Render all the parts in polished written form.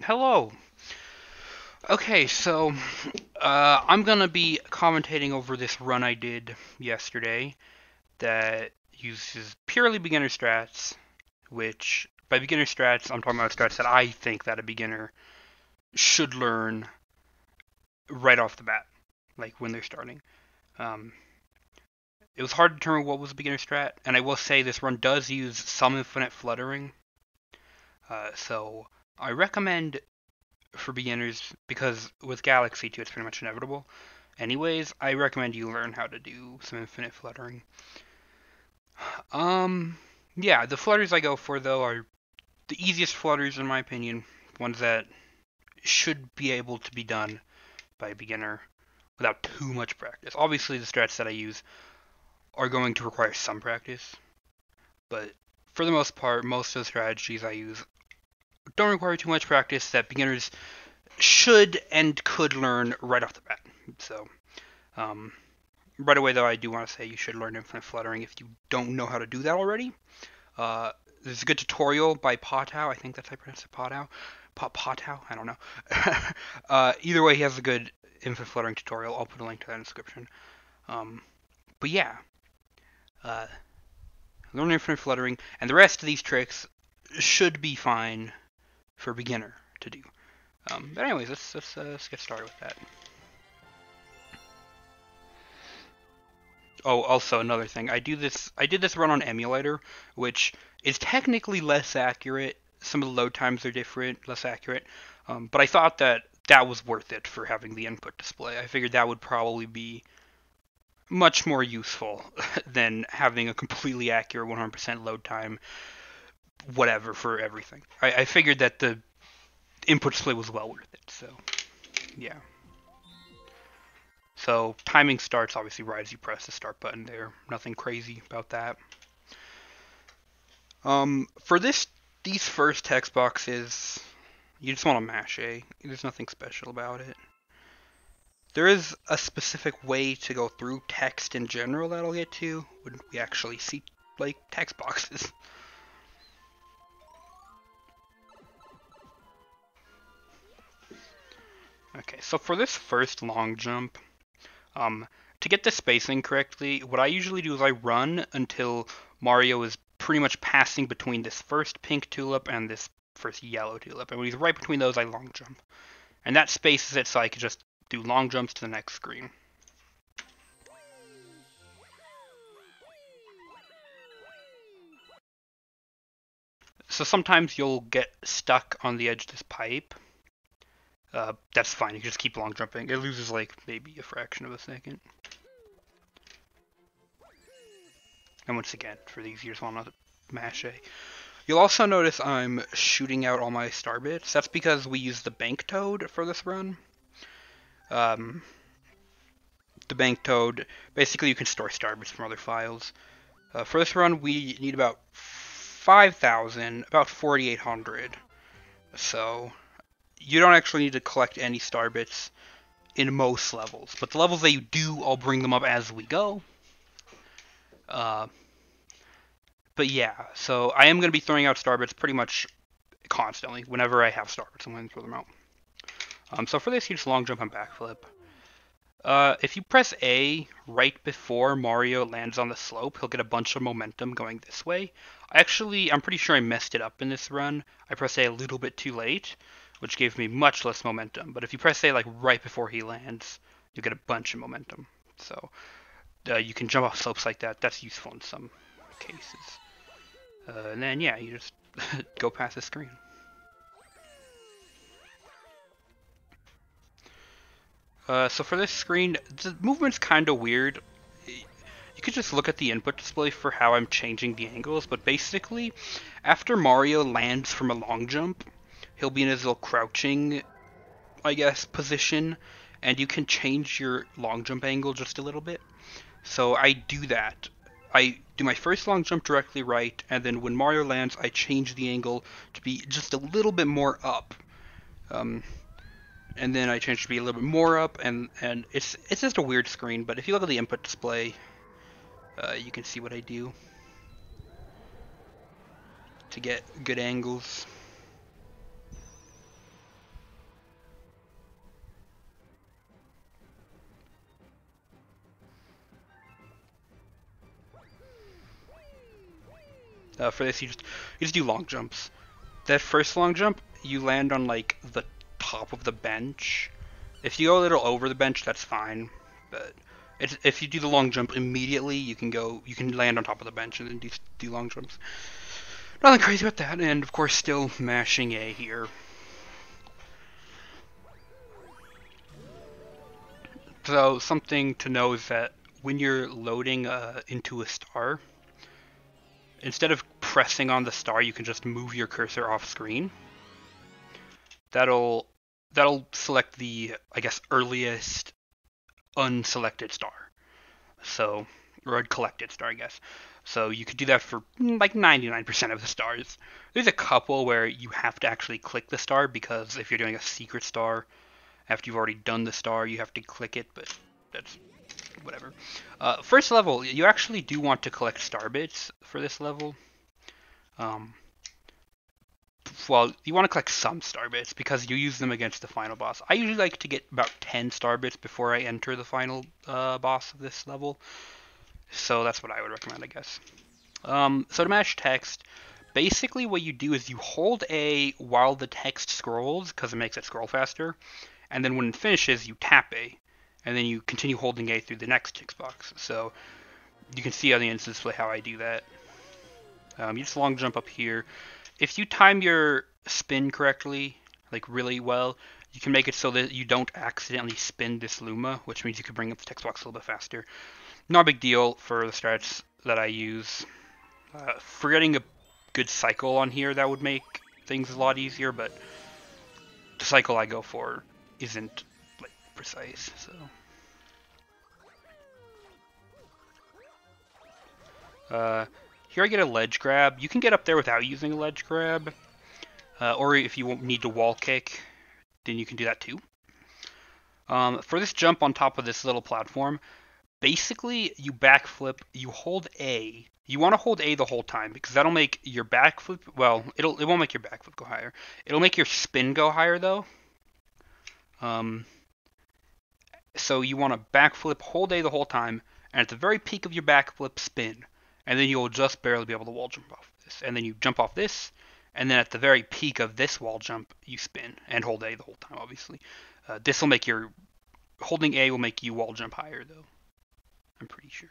Hello. Okay, so I'm gonna be commentating over this run I did yesterday that uses purely beginner strats, which by beginner strats I'm talking about strats that I think that a beginner should learn right off the bat, like when they're starting. Um, it was hard to determine what was a beginner strat, and I will say this run does use some infinite fluttering, so I recommend for beginners because with Galaxy 2 it's pretty much inevitable. Anyways, I recommend you learn how to do some infinite fluttering. Um, yeah, the flutters I go for though are the easiest flutters in my opinion, ones that should be able to be done by a beginner without too much practice. Obviously, the strats that I use are going to require some practice, but for the most part, most of the strategies I use don't require too much practice that beginners should and could learn right off the bat. So, um, right away, though, I do want to say you should learn infinite fluttering if you don't know how to do that already. Uh, there's a good tutorial by Potow. I think that's how I pronounce it. Potow. Potow. I don't know. Either way, he has a good infinite fluttering tutorial. I'll put a link to that in the description. Um, but yeah, uh, learn infinite fluttering, and the rest of these tricks should be fine for a beginner to do. But anyways, let's get started with that. Oh, also another thing. I did this run on emulator, which is technically less accurate. Some of the load times are different, less accurate. But I thought that that was worth it for having the input display. I figured that would probably be much more useful than having a completely accurate 100% load time, whatever, for everything. I figured that the input display was well worth it. So, yeah. So timing starts obviously right as you press the start button there. Nothing crazy about that. For these first text boxes, you just want to mash A. There's nothing special about it. There is a specific way to go through text in general that I'll get to when we actually see like text boxes. Okay, so for this first long jump, um, to get the spacing correctly, what I usually do is I run until Mario is pretty much passing between this first pink tulip and this first yellow tulip. And when he's right between those, I long jump. And that spaces it so I can just do long jumps to the next screen. So sometimes you'll get stuck on the edge of this pipe. That's fine, you can just keep long jumping. It loses like maybe a fraction of a second. And once again, for these you just want to mash A. You'll also notice I'm shooting out all my star bits. That's because we use the bank toad for this run. Um, the bank toad, basically you can store star bits from other files. For this run, we need about 5,000, about 4,800. So you don't actually need to collect any star bits in most levels, but the levels that you do, I'll bring them up as we go. Uh, but yeah, so I am going to be throwing out star bits pretty much constantly. Whenever I have star bits, I'm going to throw them out. So for this, you just long jump and backflip. If you press A right before Mario lands on the slope, he'll get a bunch of momentum going this way. I'm pretty sure I messed it up in this run. I pressed A a little bit too late, which gave me much less momentum. But if you press A like right before he lands, you get a bunch of momentum. So you can jump off slopes like that. That's useful in some cases. And then yeah, you just go past the screen. So for this screen, the movement's kind of weird. You could just look at the input display for how I'm changing the angles, but basically, after Mario lands from a long jump, he'll be in his little crouching, I guess, position, and you can change your long jump angle just a little bit. So I do that. I do my first long jump directly right, and then when Mario lands, I change the angle to be just a little bit more up. Um, and then I change it to be a little bit more up, and it's just a weird screen. But if you look at the input display, you can see what I do to get good angles. For this, you just do long jumps. That first long jump, you land on like the top of the bench. If you go a little over the bench, that's fine. But if you do the long jump immediately, you can land on top of the bench and then do long jumps. Nothing crazy about that, and of course, still mashing A here. So something to know is that when you're loading into a star, instead of pressing on the star, you can just move your cursor off screen. That'll select the, I guess, earliest unselected star. So, or a collected star, I guess. So you could do that for like 99% of the stars. There's a couple where you have to actually click the star, because if you're doing a secret star, after you've already done the star, you have to click it, but that's whatever. First level, you actually do want to collect star bits for this level. Well, you want to collect some star bits because you use them against the final boss. I usually like to get about 10 star bits before I enter the final boss of this level. So that's what I would recommend, I guess. So to mash text, basically what you do is you hold A while the text scrolls, because it makes it scroll faster. And then when it finishes, you tap A. And then you continue holding A through the next text box. So you can see on the instance display how I do that. You just long jump up here. If you time your spin correctly, like really well, you can make it so that you don't accidentally spin this Luma, which means you can bring up the text box a little bit faster. Not a big deal for the strats that I use. For getting a good cycle on here, that would make things a lot easier, but the cycle I go for isn't like precise, so. Here I get a ledge grab. You can get up there without using a ledge grab. Or if you need to wall kick, then you can do that too. For this jump on top of this little platform, basically you backflip, you hold A. You want to hold A the whole time, because that'll make your backflip, well, it won't make your backflip go higher. It'll make your spin go higher though. So you want to backflip, hold A the whole time, and at the very peak of your backflip, spin. And then you'll just barely be able to wall jump off this. And then you jump off this, and then at the very peak of this wall jump, you spin, and hold A the whole time, obviously. This will make your, holding A will make you wall jump higher, though. I'm pretty sure.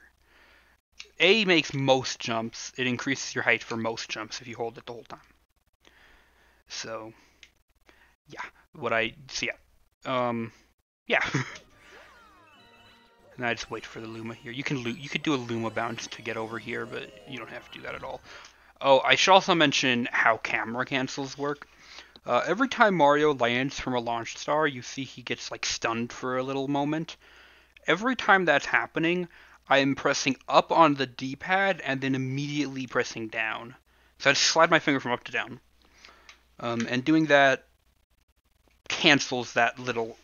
A makes most jumps. It increases your height for most jumps if you hold it the whole time. So, yeah. Yeah. And I just wait for the Luma here. You could do a Luma bounce to get over here, but you don't have to do that at all. Oh, I should also mention how camera cancels work. Every time Mario lands from a launch star, you see he gets like stunned for a little moment. Every time that's happening, I am pressing up on the D-pad and then immediately pressing down. So I just slide my finger from up to down. And doing that cancels that little,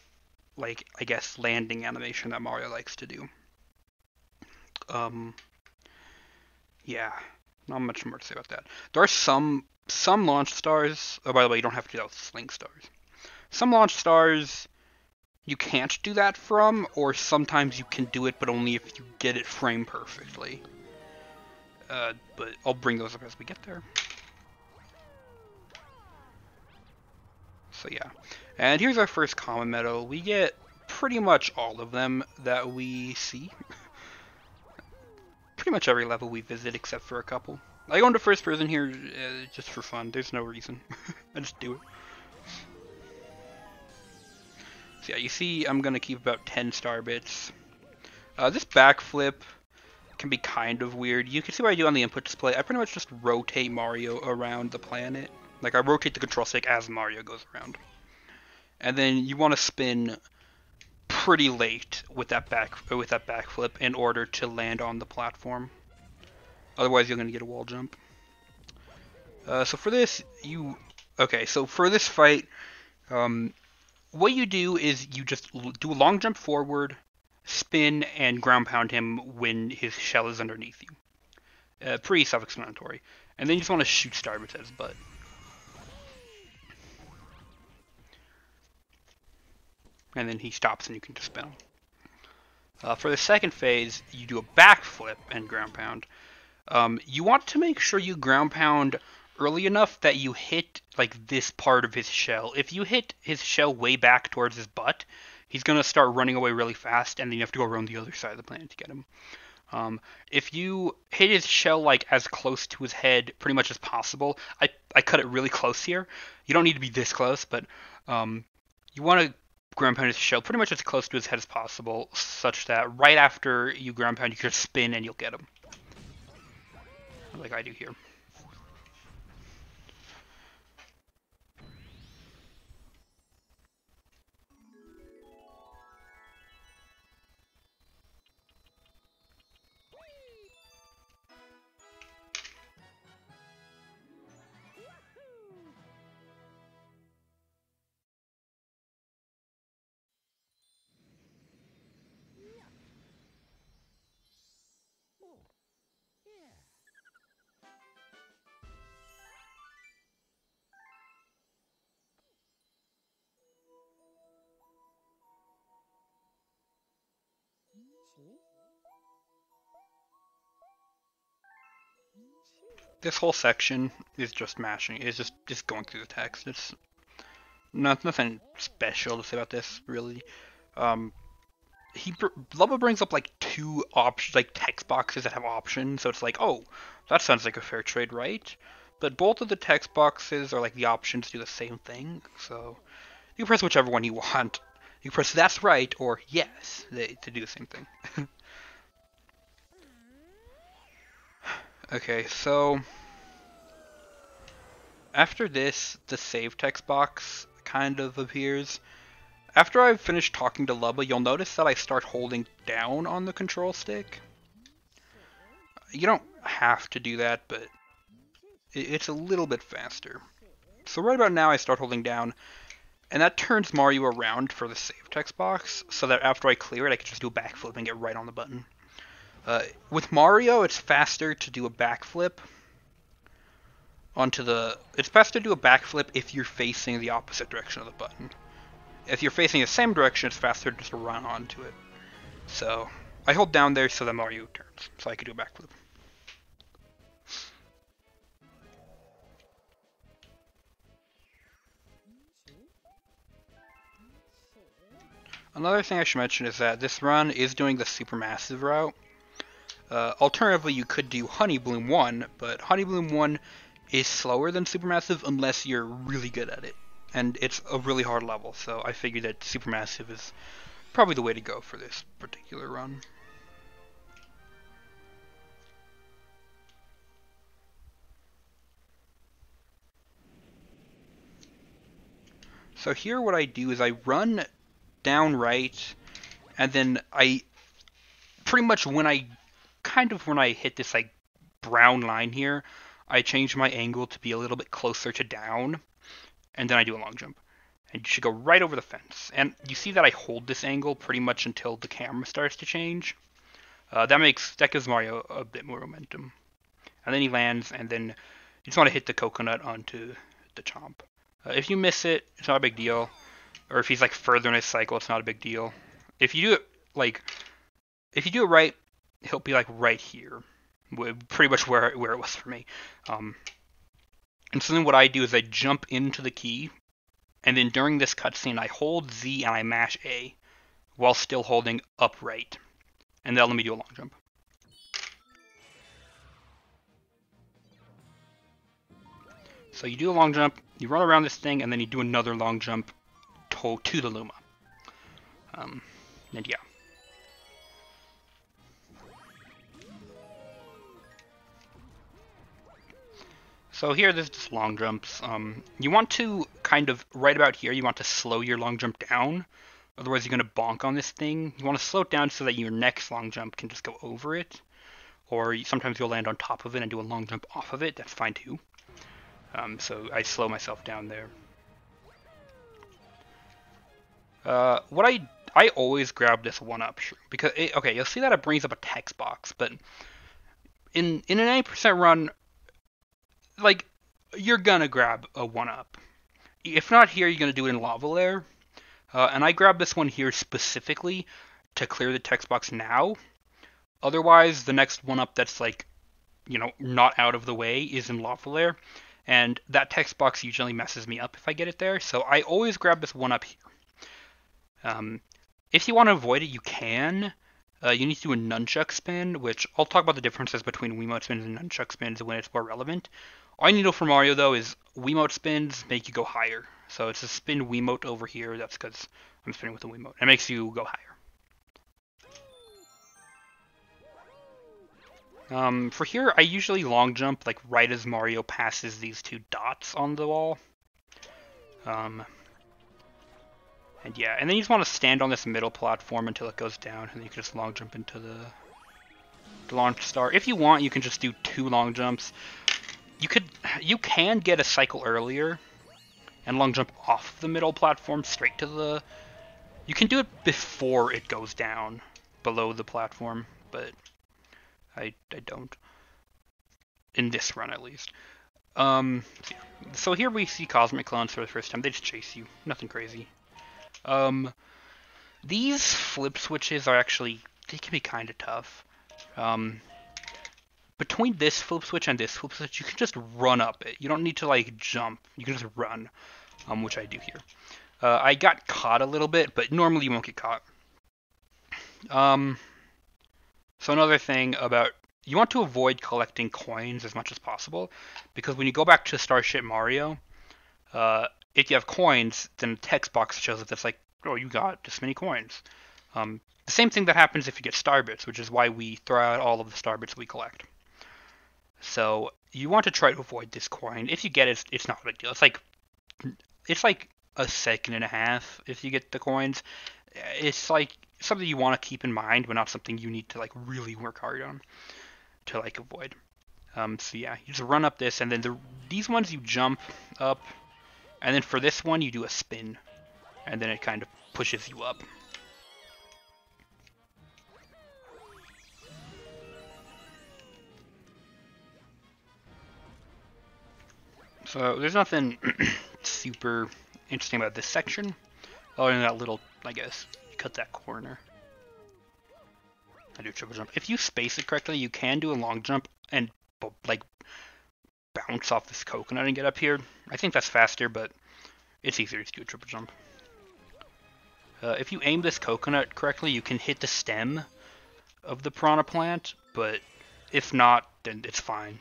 like, I guess, landing animation that Mario likes to do. Yeah, not much more to say about that. There are some launch stars. Oh, by the way, you don't have to do that with Sling stars. Some launch stars you can't do that from, or sometimes you can do it, but only if you get it frame perfectly. But I'll bring those up as we get there. So yeah, and here's our first common medal. We get pretty much all of them that we see. Pretty much every level we visit except for a couple. I go into first person here just for fun. There's no reason. I just do it. So yeah, you see I'm going to keep about 10 star bits. This backflip can be kind of weird. You can see what I do on the input display. I pretty much just rotate Mario around the planet. Like, I rotate the control stick as Mario goes around. And then you want to spin pretty late with that backflip in order to land on the platform. Otherwise, you're going to get a wall jump. So for this, for this fight, what you do is you just do a long jump forward, spin, and ground pound him when his shell is underneath you. Pretty self-explanatory. And then you just want to shoot Starbits at his butt. And then he stops and you can just spin him. For the second phase, you do a backflip and ground pound. You want to make sure you ground pound early enough that you hit like this part of his shell. If you hit his shell way back towards his butt, he's gonna start running away really fast, and then you have to go around the other side of the planet to get him. If you hit his shell like as close to his head pretty much as possible, I cut it really close here. You don't need to be this close, but you want to ground pound his shell pretty much as close to his head as possible, such that right after you ground pound, you can spin and you'll get him, like I do here. This whole section is just mashing. It's just going through the text. It's nothing special to say about this, really. Um, Lubba brings up like two options, like text boxes that have options. So it's like, oh, that sounds like a fair trade, right? But both of the text boxes are like the options do the same thing. So you press whichever one you want. You press that's right or yes to do the same thing. Okay, so after this, the save text box kind of appears. After I've finished talking to Lubba, you'll notice that I start holding down on the control stick. You don't have to do that, but it's a little bit faster. So right about now I start holding down, and that turns Mario around for the save text box, so that after I clear it, I can just do a backflip and get right on the button. With Mario, it's faster to do a backflip onto the... It's best to do a backflip if you're facing the opposite direction of the button. If you're facing the same direction, it's faster just to run onto it. So, I hold down there so that Mario turns, so I can do a backflip. Another thing I should mention is that this run is doing the Supermassive route. Alternatively, you could do Honey Bloom 1, but Honey Bloom 1 is slower than Supermassive unless you're really good at it. And it's a really hard level, so I figured that Supermassive is probably the way to go for this particular run. So here what I do is I run down right, and then I pretty much when I hit this like brown line here, I change my angle to be a little bit closer to down, and then I do a long jump. And you should go right over the fence. And you see that I hold this angle pretty much until the camera starts to change. That gives Mario a bit more momentum. And then he lands, and then you just want to hit the coconut onto the chomp. If you miss it, it's not a big deal. Or if he's like further in his cycle, it's not a big deal. If you do it right, he'll be like right here, pretty much where it was for me. And so then what I do is I jump into the key, and then during this cutscene I hold Z and I mash A, while still holding upright, and that'll let me do a long jump. So you do a long jump, you run around this thing, and then you do another long jump to the Luma. And yeah. So here, there's just long jumps. You want to kind of, right about here, you want to slow your long jump down. Otherwise, you're going to bonk on this thing. You want to slow it down so that your next long jump can just go over it. Or sometimes you'll land on top of it and do a long jump off of it. That's fine too. So I slow myself down there. I always grab this 1-up because okay, you'll see that it brings up a text box, but in an 80% run, like, you're gonna grab a 1-up. If not here, you're gonna do it in Lava Lair. And I grabbed this one here specifically to clear the text box now. Otherwise, the next 1-up that's like not out of the way is in Lava Lair, and that text box usually messes me up if I get it there, so I always grab this one up here. If you want to avoid it, you can. You need to do a nunchuck spin, which I'll talk about the differences between Wiimote spins and nunchuck spins when it's more relevant. All you need to know for Mario, though, is Wiimote spins make you go higher. So it's a spin Wiimote over here. That's because I'm spinning with a Wiimote. It makes you go higher. For here, I usually long jump like right as Mario passes these two dots on the wall. And yeah, and then you just want to stand on this middle platform until it goes down, and then you can just long jump into the launch star. If you want, you can just do 2 long jumps. You can get a cycle earlier and long jump off the middle platform straight to the... You can do it before it goes down below the platform, but I don't. In this run, at least. So here we see Cosmic Clones for the first time. They just chase you. Nothing crazy. These flip switches are actually... They can be kind of tough. Between this flip switch and this flip switch, you can just run up it. You don't need to, like, jump. You can just run, which I do here. I got caught a little bit, but normally you won't get caught. So another thing about... You want to avoid collecting coins as much as possible, because when you go back to Starship Mario, if you have coins, then the text box shows that it's like, oh, you got this many coins. The same thing that happens if you get star bits, which is why we throw out all of the star bits we collect. So you want to try to avoid this coin. If you get it, it's not a big deal. It's like a second and a half if you get the coins. It's like something you want to keep in mind, but not something you need to like really work hard on to like avoid. So yeah, you just run up this, and then these ones you jump up, and then for this one you do a spin, and then it kind of pushes you up. So there's nothing super interesting about this section, other than that little, I guess, you cut that corner. I do triple jump. If you space it correctly, you can do a long jump and like bounce off this coconut and get up here. I think that's faster, but it's easier to do a triple jump. If you aim this coconut correctly, you can hit the stem of the piranha plant, but if not, then it's fine,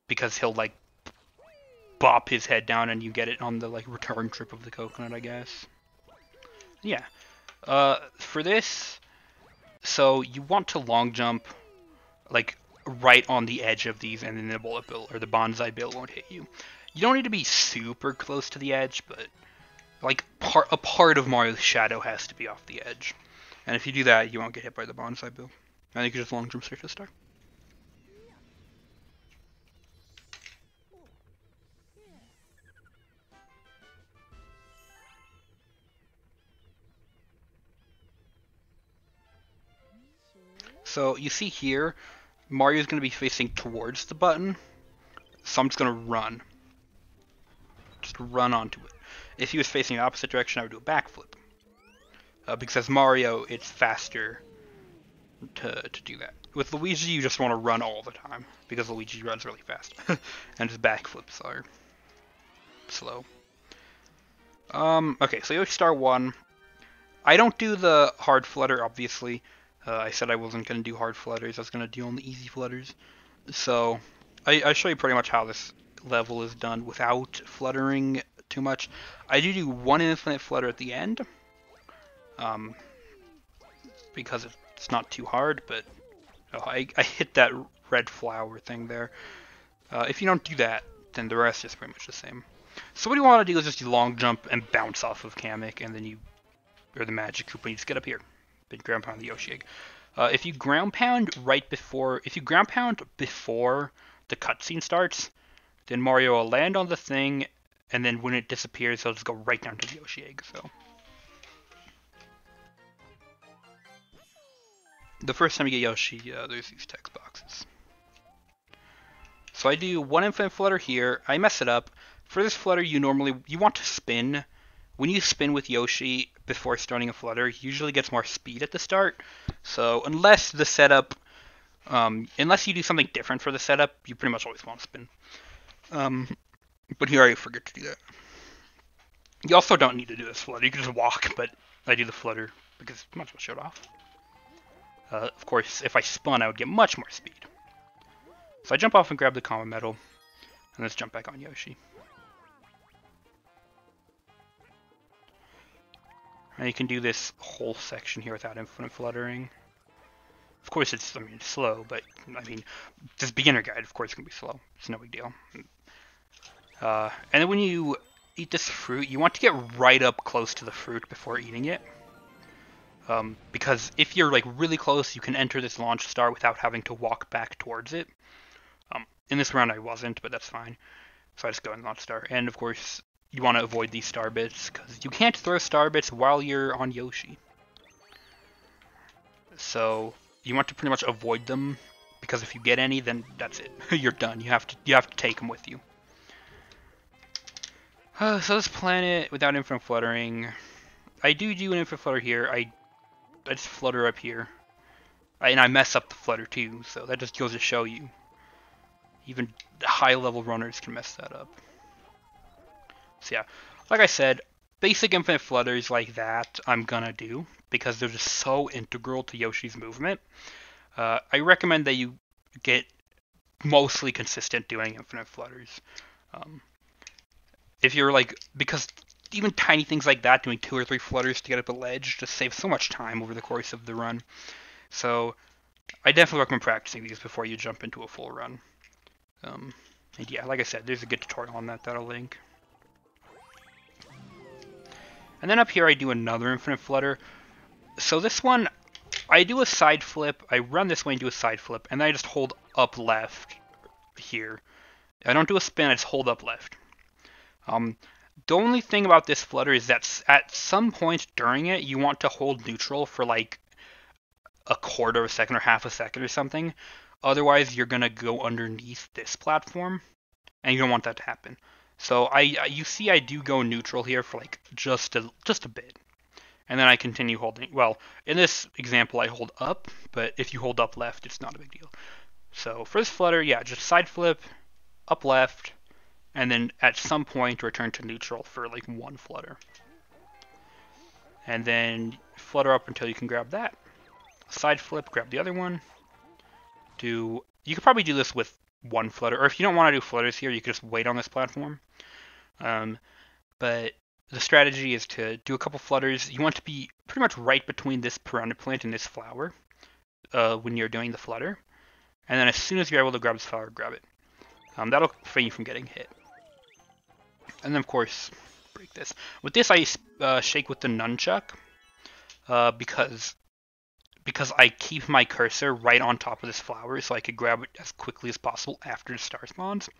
because he'll like bop his head down and you get it on the like return trip of the coconut, I guess. Yeah. For this, so you want to long jump like right on the edge of these, and then the bullet bill or the bonsai bill won't hit you. You don't need to be super close to the edge, but like a part of Mario's shadow has to be off the edge. And if you do that, you won't get hit by the bonsai bill. And you can just long jump straight to the star. So you see here, Mario's going to be facing towards the button, so I'm just going to run. Just run onto it. If he was facing the opposite direction, I would do a backflip. Because as Mario, it's faster to do that. With Luigi, you just want to run all the time, because Luigi runs really fast. And his backflips are slow. Okay, so Yoshi Star 1. I don't do the hard flutter, obviously. I said I wasn't going to do hard flutters, I was going to do only easy flutters. So, I show you pretty much how this level is done without fluttering too much. I do one infinite flutter at the end, because it's not too hard, but I hit that red flower thing there. If you don't do that, then the rest is pretty much the same. So what you want to do is just long jump and bounce off of Kamek, and then or the Magic Koopa, and you just get up here. Then ground pound the Yoshi egg. If you ground pound before the cutscene starts, then Mario will land on the thing, and then when it disappears, he'll just go right down to the Yoshi egg. So the first time you get Yoshi, there's these text boxes. So I do one infinite flutter here. I mess it up. For this flutter, you want to spin. When you spin with Yoshi before starting a flutter, he usually gets more speed at the start. So unless the setup Unless you do something different for the setup, you pretty much always want to spin. But here I forget to do that. You also don't need to do this flutter. You can just walk, but I do the flutter because I might as well show it off. Of course, if I spun, I would get much more speed. So I jump off and grab the combo medal, and let's jump back on Yoshi. And you can do this whole section here without infinite fluttering. Of course, it's slow, but this beginner guide, of course, can be slow. It's no big deal. And then when you eat this fruit, you want to get right up close to the fruit before eating it. Because if you're really close, you can enter this launch star without having to walk back towards it. In this round I wasn't, but that's fine. So I just go in launch star. And of course, you want to avoid these star bits, because you can't throw star bits while you're on Yoshi. So you want to pretty much avoid them, because if you get any, then that's it. You're done. You have to take them with you. So this planet without infinite fluttering. I do an infinite flutter here. I just flutter up here. And I mess up the flutter too, so that just goes to show you. Even high-level runners can mess that up. So yeah, like I said, basic infinite flutters like that I'm gonna do, because they're just so integral to Yoshi's movement. I recommend that you get mostly consistent doing infinite flutters. If you're because even tiny things like that, doing 2 or 3 flutters to get up a ledge, just saves so much time over the course of the run. So I definitely recommend practicing these before you jump into a full run. And yeah, like I said, there's a good tutorial on that I'll link. And then up here I do another infinite flutter. So this one, I do a side flip, I run this way and do a side flip, and then I just hold up left here. I don't do a spin, I just hold up left. The only thing about this flutter is that at some point during it, you want to hold neutral for a quarter of a second or half a second or something. Otherwise, you're going to go underneath this platform, and you don't want that to happen. So you see I do go neutral here for just a bit. And then I continue holding. Well, in this example, I hold up, but if you hold up left, it's not a big deal. So for this flutter, yeah, just side flip, up left, and then at some point return to neutral for 1 flutter. And then flutter up until you can grab that. Side flip, grab the other one. You could probably do this with 1 flutter, or if you don't want to do flutters here, you could just wait on this platform. But the strategy is to do a couple flutters. You want to be pretty much right between this piranha plant and this flower when you're doing the flutter. And then as soon as you're able to grab this flower, grab it. That'll prevent you from getting hit. And then, of course, break this. With this, I shake with the nunchuck because I keep my cursor right on top of this flower so I could grab it as quickly as possible after the star spawns.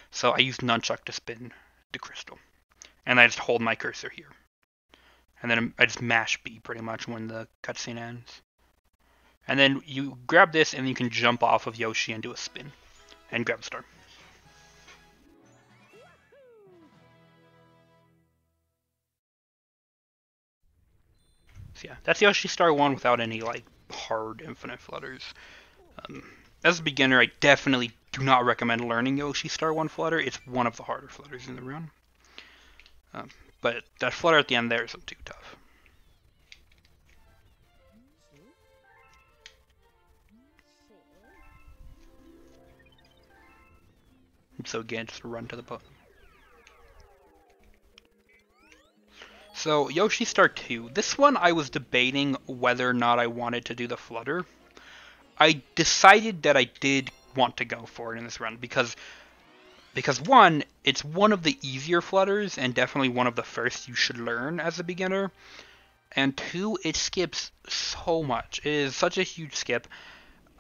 So I use nunchuck to spin the crystal. And I just hold my cursor here. And then I just mash B pretty much when the cutscene ends. And then you grab this and you can jump off of Yoshi and do a spin. And grab a star. So yeah, that's Yoshi Star 1 without any hard infinite flutters. As a beginner, I definitely do not recommend learning Yoshi Star 1 flutter. It's one of the harder flutters in the run. But that flutter at the end there isn't too tough. So again, just run to the button. So Yoshi Star 2. This one I was debating whether or not I wanted to do the flutter. I decided that I did want to go for it in this run because one, it's one of the easier flutters and definitely one of the first you should learn as a beginner. And 2, it skips so much. It is such a huge skip.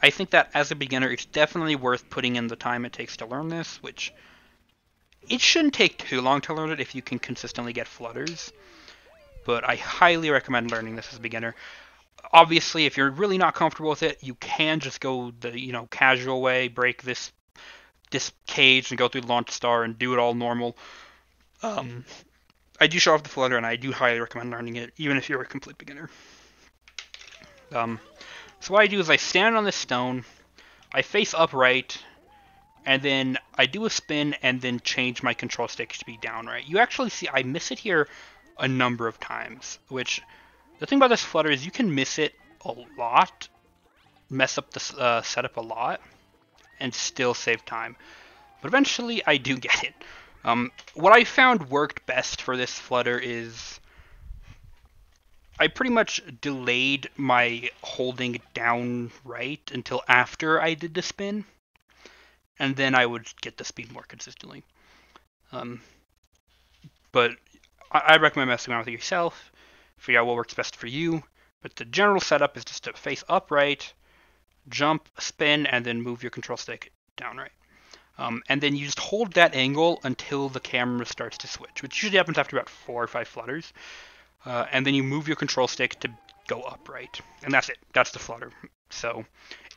I think that as a beginner, it's definitely worth putting in the time it takes to learn this, which it shouldn't take too long to learn it if you can consistently get flutters. But I highly recommend learning this as a beginner. Obviously, if you're really not comfortable with it, you can just go the casual way, break this cage and go through the launch star and do it all normal. I do show off the flutter, and I do highly recommend learning it, even if you're a complete beginner. So what I do is I stand on this stone, I face upright, and then I do a spin and then change my control stick to be downright. You actually see I miss it here a number of times, which the thing about this flutter is you can miss it a lot, mess up the setup a lot, and still save time. But eventually I do get it. What I found worked best for this flutter is I pretty much delayed my holding down right until after I did the spin, and then I would get the speed more consistently. But I recommend messing around with it yourself, figure out what works best for you. But the general setup is just to face upright, jump, spin, and then move your control stick down right. And then you just hold that angle until the camera starts to switch, which usually happens after about 4 or 5 flutters. And then you move your control stick to go upright. And that's it. That's the flutter. So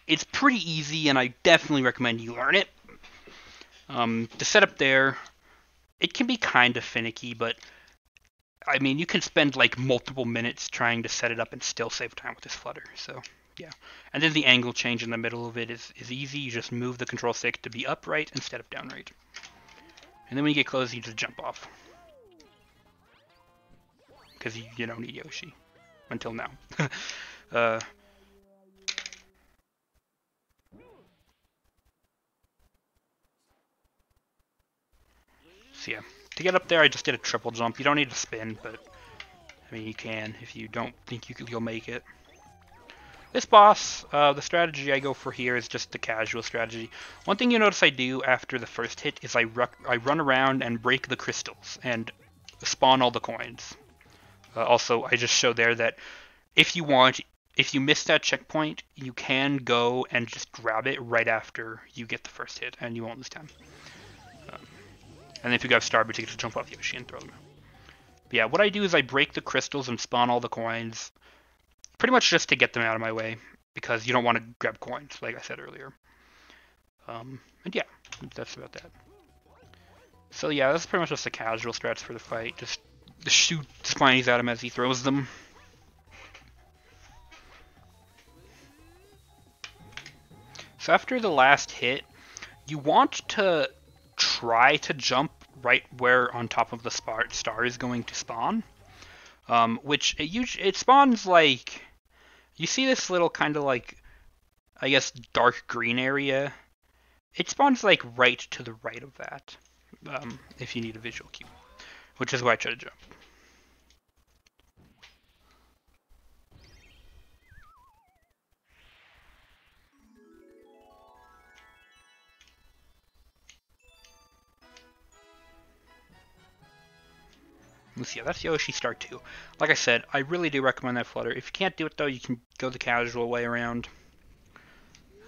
it's pretty easy, and I definitely recommend you learn it. The setup there, it can be kind of finicky, but I mean, you can spend like multiple minutes trying to set it up and still save time with this flutter. So yeah. And then the angle change in the middle of it is easy. You just move the control stick to be upright instead of downright. And then when you get close, you just jump off. Because you don't need Yoshi. Until now. So yeah. To get up there, I just did a triple jump. You don't need to spin, but I mean, you can if you don't think you'll make it. This boss, the strategy I go for here is just the casual strategy. One thing you notice I do after the first hit is I run around and break the crystals and spawn all the coins. Also, I just showed there that if you miss that checkpoint, you can go and just grab it right after you get the first hit, and you won't lose time. And if you got Starbits, you get to jump off Yoshi and throw them out. But yeah, what I do is I break the crystals and spawn all the coins, pretty much just to get them out of my way, because you don't want to grab coins, like I said earlier. And yeah, that's about that. So yeah, that's pretty much just the casual strats for the fight. Just shoot Spinies at him as he throws them. So after the last hit, you want to try to jump right where on top of the star is going to spawn. Which it spawns like, you see this little kind of like, I guess, dark green area. It spawns like right to the right of that, if you need a visual cue, which is why I try to jump. Let's see, that's Yoshi Star 2. Like I said, I really do recommend that flutter. If you can't do it though, you can go the casual way around.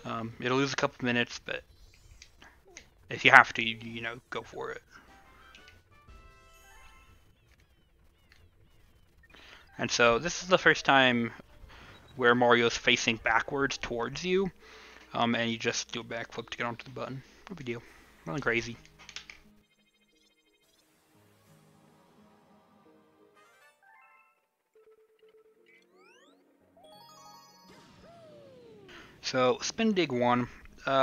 It'll lose a couple minutes, but if you have to, you know, go for it. And so this is the first time where Mario's facing backwards towards you, and you just do a backflip to get onto the button. No big deal. Nothing crazy. So, Spin Dig 1.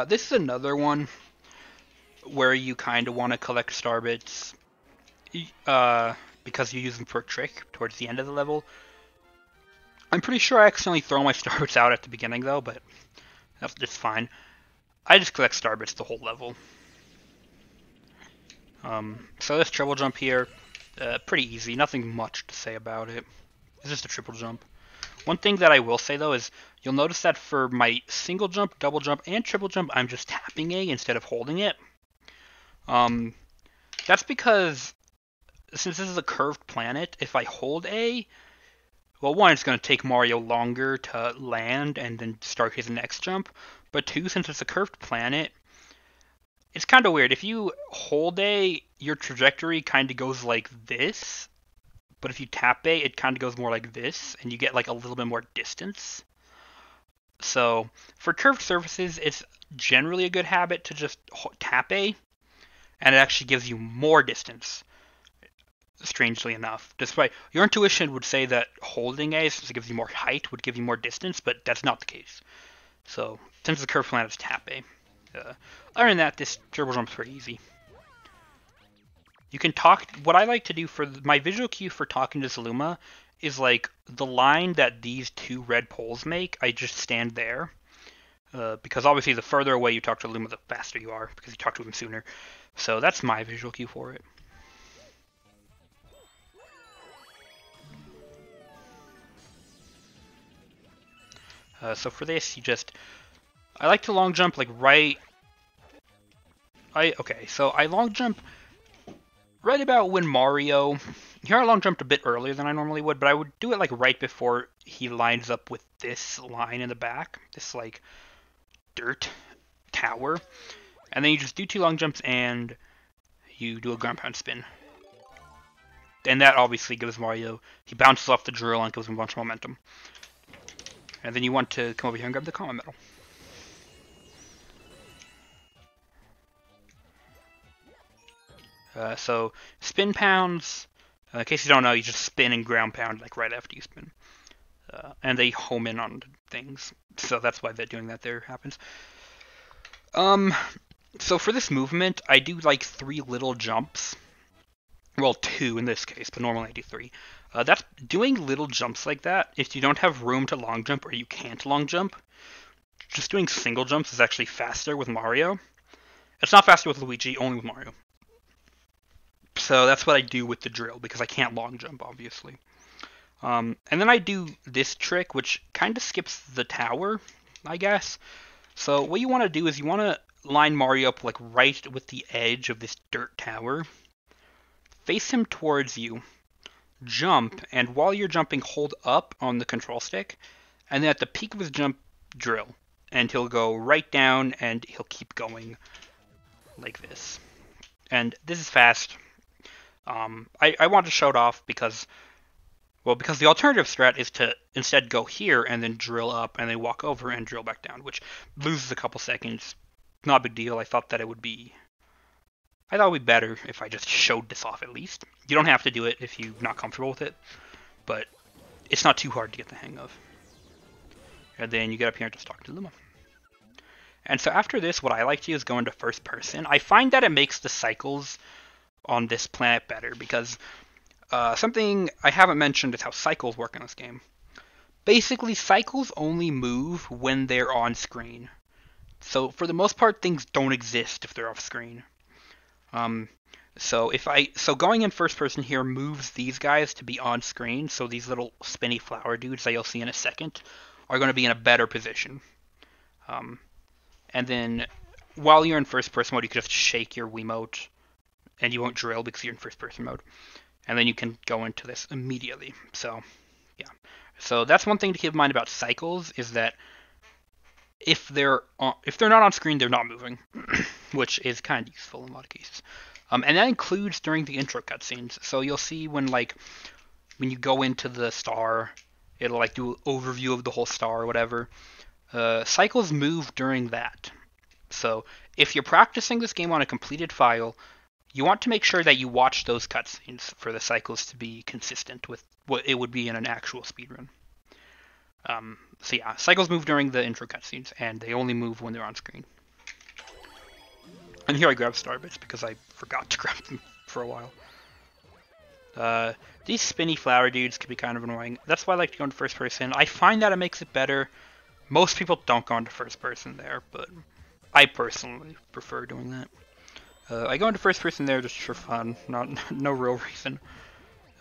This is another one where you kind of want to collect Starbits because you use them for a trick towards the end of the level. I'm pretty sure I accidentally throw my Starbits out at the beginning though, but that's fine. I just collect Starbits the whole level. So this triple jump here, pretty easy. Nothing much to say about it. It's just a triple jump. One thing that I will say though is you'll notice that for my single jump, double jump, and triple jump, I'm just tapping A instead of holding it. That's because since this is a curved planet, if I hold A, well, one, it's going to take Mario longer to land and then start his next jump. But two, since it's a curved planet, it's kind of weird. If you hold A, your trajectory kind of goes like this. But if you tap A, it kind of goes more like this, and you get like a little bit more distance. So for curved surfaces, it's generally a good habit to just tap A, and it actually gives you more distance, strangely enough. Despite your intuition would say that holding A, since it gives you more height, would give you more distance, but that's not the case. So since the curve planet is tap A. Other than that, this triple jump's pretty easy. You can talk. What I like to do for my visual cue for talking to Zaluma is like the line that these two red poles make. I just stand there. Because obviously the further away you talk to Luma, the faster you are, because you talk to him sooner. So that's my visual cue for it. So for this, I like to long jump like right... so I long jump right about when Mario... Here I long jumped a bit earlier than I normally would, but I would do it like right before he lines up with this line in the back. This like dirt tower. And then you just do 2 long jumps and you do a ground pound spin. And that obviously gives Mario... He bounces off the drill and gives him a bunch of momentum. And then you want to come over here and grab the Comet Medal. So, spin pounds, in case you don't know, you just spin and ground pound like right after you spin. And they home in on things, so that's why they're doing that there happens. So for this movement, I do like 3 little jumps. Well, 2 in this case, but normally I do 3. That's doing little jumps like that. If you don't have room to long jump or you can't long jump, just doing single jumps is actually faster with Mario. It's not faster with Luigi, only with Mario. So that's what I do with the drill, because I can't long jump, obviously. And then I do this trick, which kind of skips the tower, I guess. So what you want to do is you want to line Mario up like right with the edge of this dirt tower. Face him towards you. Jump, and while you're jumping, hold up on the control stick. And then at the peak of his jump, drill. And he'll go right down, and he'll keep going like this. And this is fast. I want to show it off because the alternative strat is to instead go here and then drill up and then walk over and drill back down, which loses a couple seconds. Not a big deal. I thought it would be better if I just showed this off at least. You don't have to do it if you're not comfortable with it, but it's not too hard to get the hang of. And then you get up here and just talk to Luma. And so after this, what I like to do is go into first person. I find that it makes the cycles on this planet better, because something I haven't mentioned is how cycles work in this game. Basically, cycles only move when they're on screen. So for the most part, things don't exist if they're off screen. So going in first person here moves these guys to be on screen, so these little spinny flower dudes that you'll see in a second are going to be in a better position. And then while you're in first person mode, you can just shake your Wiimote and you won't drill because you're in first person mode. And then you can go into this immediately. So, yeah. So that's one thing to keep in mind about cycles, is that if they're not on screen, they're not moving, which is kind of useful in a lot of cases. And that includes during the intro cutscenes. So you'll see when you go into the star, it'll like do an overview of the whole star or whatever. Cycles move during that. So if you're practicing this game on a completed file, you want to make sure that you watch those cutscenes for the cycles to be consistent with what it would be in an actual speedrun. So yeah, cycles move during the intro cutscenes, and they only move when they're on screen. And here I grab Starbits because I forgot to grab them for a while. These spinny flower dudes can be kind of annoying. That's why I like to go into first person. I find that it makes it better. Most people don't go into first person there, but I personally prefer doing that. I go into first person there just for fun, no real reason.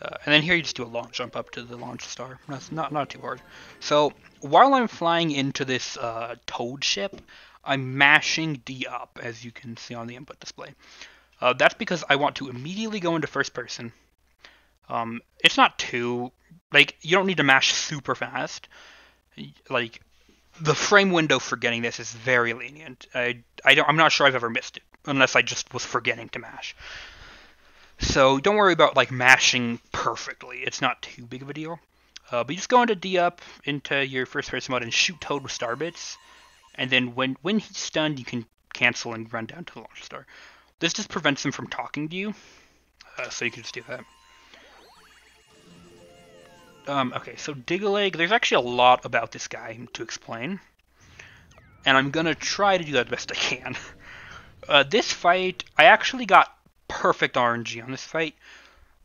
And then here you just do a long jump up to the launch star. That's not too hard. So while I'm flying into this Toad ship, I'm mashing D up, as you can see on the input display. That's because I want to immediately go into first person. It's not too, you don't need to mash super fast. The frame window for getting this is very lenient. I'm not sure I've ever missed it, unless I just was forgetting to mash. So don't worry about mashing perfectly. It's not too big of a deal. But you just go into D up into your first person mode and shoot Toad with Starbits. And then when he's stunned, you can cancel and run down to the launch star. This just prevents him from talking to you. So you can just do that. Okay, so Dig-a-Leg, there's actually a lot about this guy to explain. and I'm gonna try to do that best I can. This fight, I actually got perfect RNG on this fight.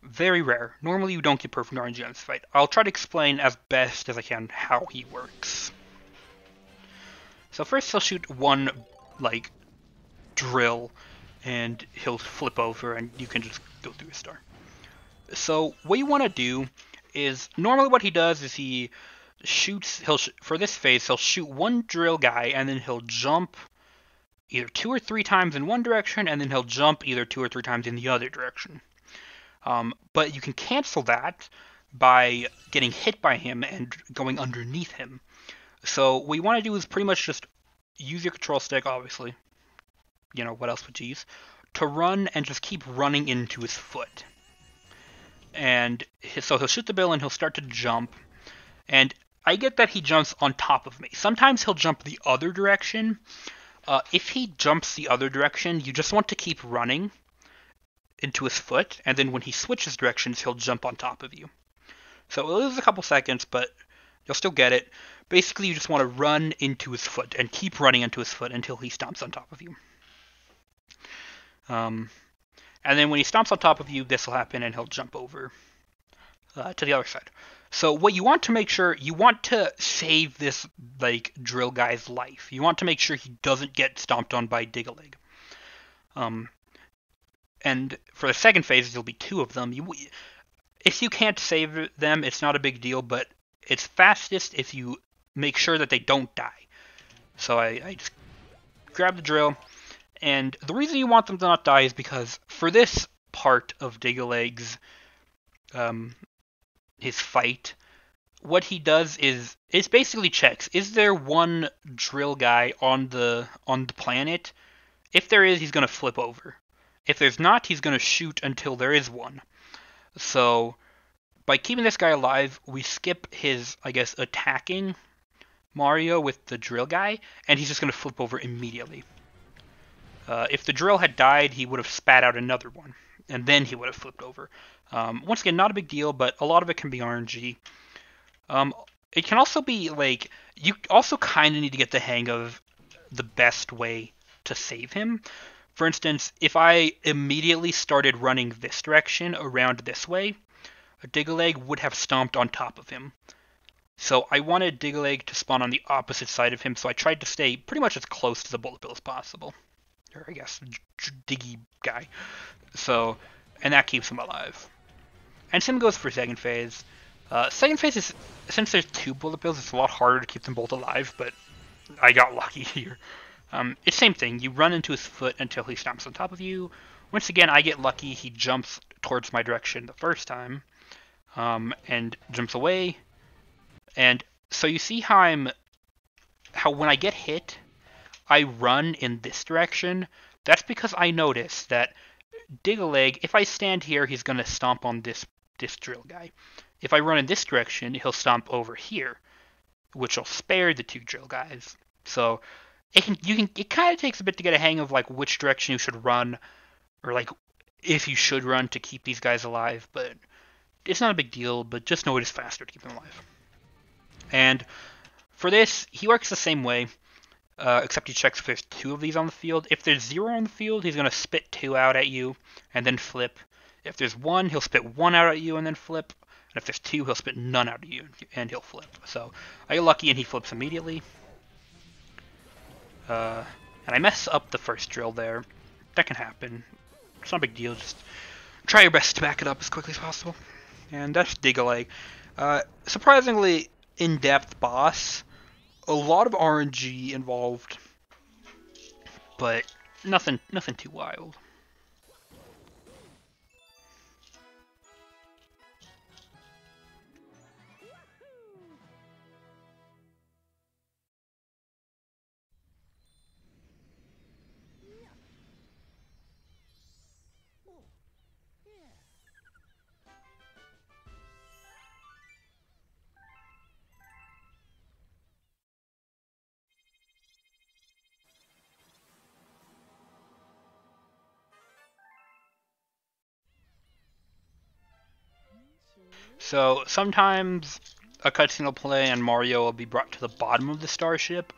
Very rare. Normally you don't get perfect RNG on this fight. I'll try to explain as best as I can how he works. So first he'll shoot one, like, drill, and he'll flip over, and you can just go through his star. So what you want to do is, normally what he does is he shoots, for this phase, he'll shoot one drill guy, and then he'll jump either 2 or 3 times in one direction, and then he'll jump either 2 or 3 times in the other direction. But you can cancel that by getting hit by him and going underneath him. So what you want to do is pretty much just use your control stick, obviously. You know, what else would you use? To run and just keep running into his foot. And so he'll shoot the bill and he'll start to jump. And I get that he jumps on top of me. Sometimes he'll jump the other direction. If he jumps the other direction, you just want to keep running into his foot, and then when he switches directions, he'll jump on top of you. So it'll lose a couple seconds, but you'll still get it. Basically, you just want to run into his foot and keep running into his foot until he stomps on top of you. And then when he stomps on top of you, this will happen, and he'll jump over to the other side. So what you want to make sure, you want to save this, like, drill guy's life. You want to make sure he doesn't get stomped on by Dig-a-Leg. And for the second phase, there'll be 2 of them. If you can't save them, it's not a big deal, but it's fastest if you make sure that they don't die. So I just grab the drill, and the reason you want them to not die is because for this part of Dig-a-Leg's his fight, what he does is basically checks, is there one drill guy on the planet? If there is, he's going to flip over. If there's not, he's going to shoot until there is one. So, by keeping this guy alive, we skip his, I guess, attacking Mario with the drill guy, and he's just going to flip over immediately. If the drill had died, he would have spat out another one, and then he would have flipped over. Once again, not a big deal, but a lot of it can be RNG. It can also be, like, you also kind of need to get the hang of the best way to save him. For instance, if I immediately started running this direction around this way, Dig-a-Leg would have stomped on top of him. So I wanted Dig-a-Leg to spawn on the opposite side of him, so I tried to stay pretty much as close to the bullet bill as possible. Or I guess, Diggy guy. So, and that keeps him alive. And same goes for second phase. Second phase is, since there's 2 bullet bills, it's a lot harder to keep them both alive, but I got lucky here. It's same thing. You run into his foot until he stomps on top of you. Once again, I get lucky. He jumps towards my direction the first time, and jumps away. And so you see how when I get hit, I run in this direction. That's because I notice that Dig-a-Leg, if I stand here, he's going to stomp on this drill guy. If I run in this direction, he'll stomp over here, which will spare the 2 drill guys. So it kind of takes a bit to get a hang of, like, which direction you should run, or, like, if you should run to keep these guys alive, but it's not a big deal, but just know it is faster to keep them alive. And for this, he works the same way, except he checks if there's 2 of these on the field. If there's 0 on the field, he's going to spit 2 out at you, and then flip. If there's 1, he'll spit 1 out at you, and then flip. And if there's 2, he'll spit none out at you, and he'll flip. So I get lucky, and he flips immediately. And I mess up the first drill there. That can happen. It's not a big deal. Just try your best to back it up as quickly as possible. And that's Dig-a-Leg. Surprisingly in-depth boss. A lot of RNG involved, but nothing too wild. So sometimes a cutscene will play and Mario will be brought to the bottom of the starship.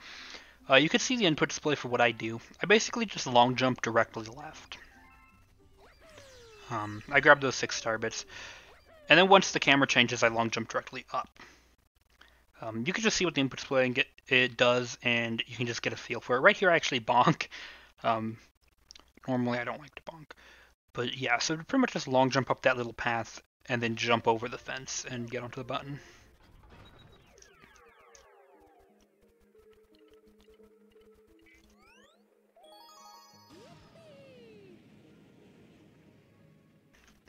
You can see the input display for what I do. I basically just long jump directly left. I grab those 6 star bits, and then once the camera changes, I long jump directly up. You can just see what the input display it does, and you can just get a feel for it. Right here, I actually bonk. Normally, I don't like to bonk. But yeah, so pretty much just long jump up that little path, and then jump over the fence and get onto the button.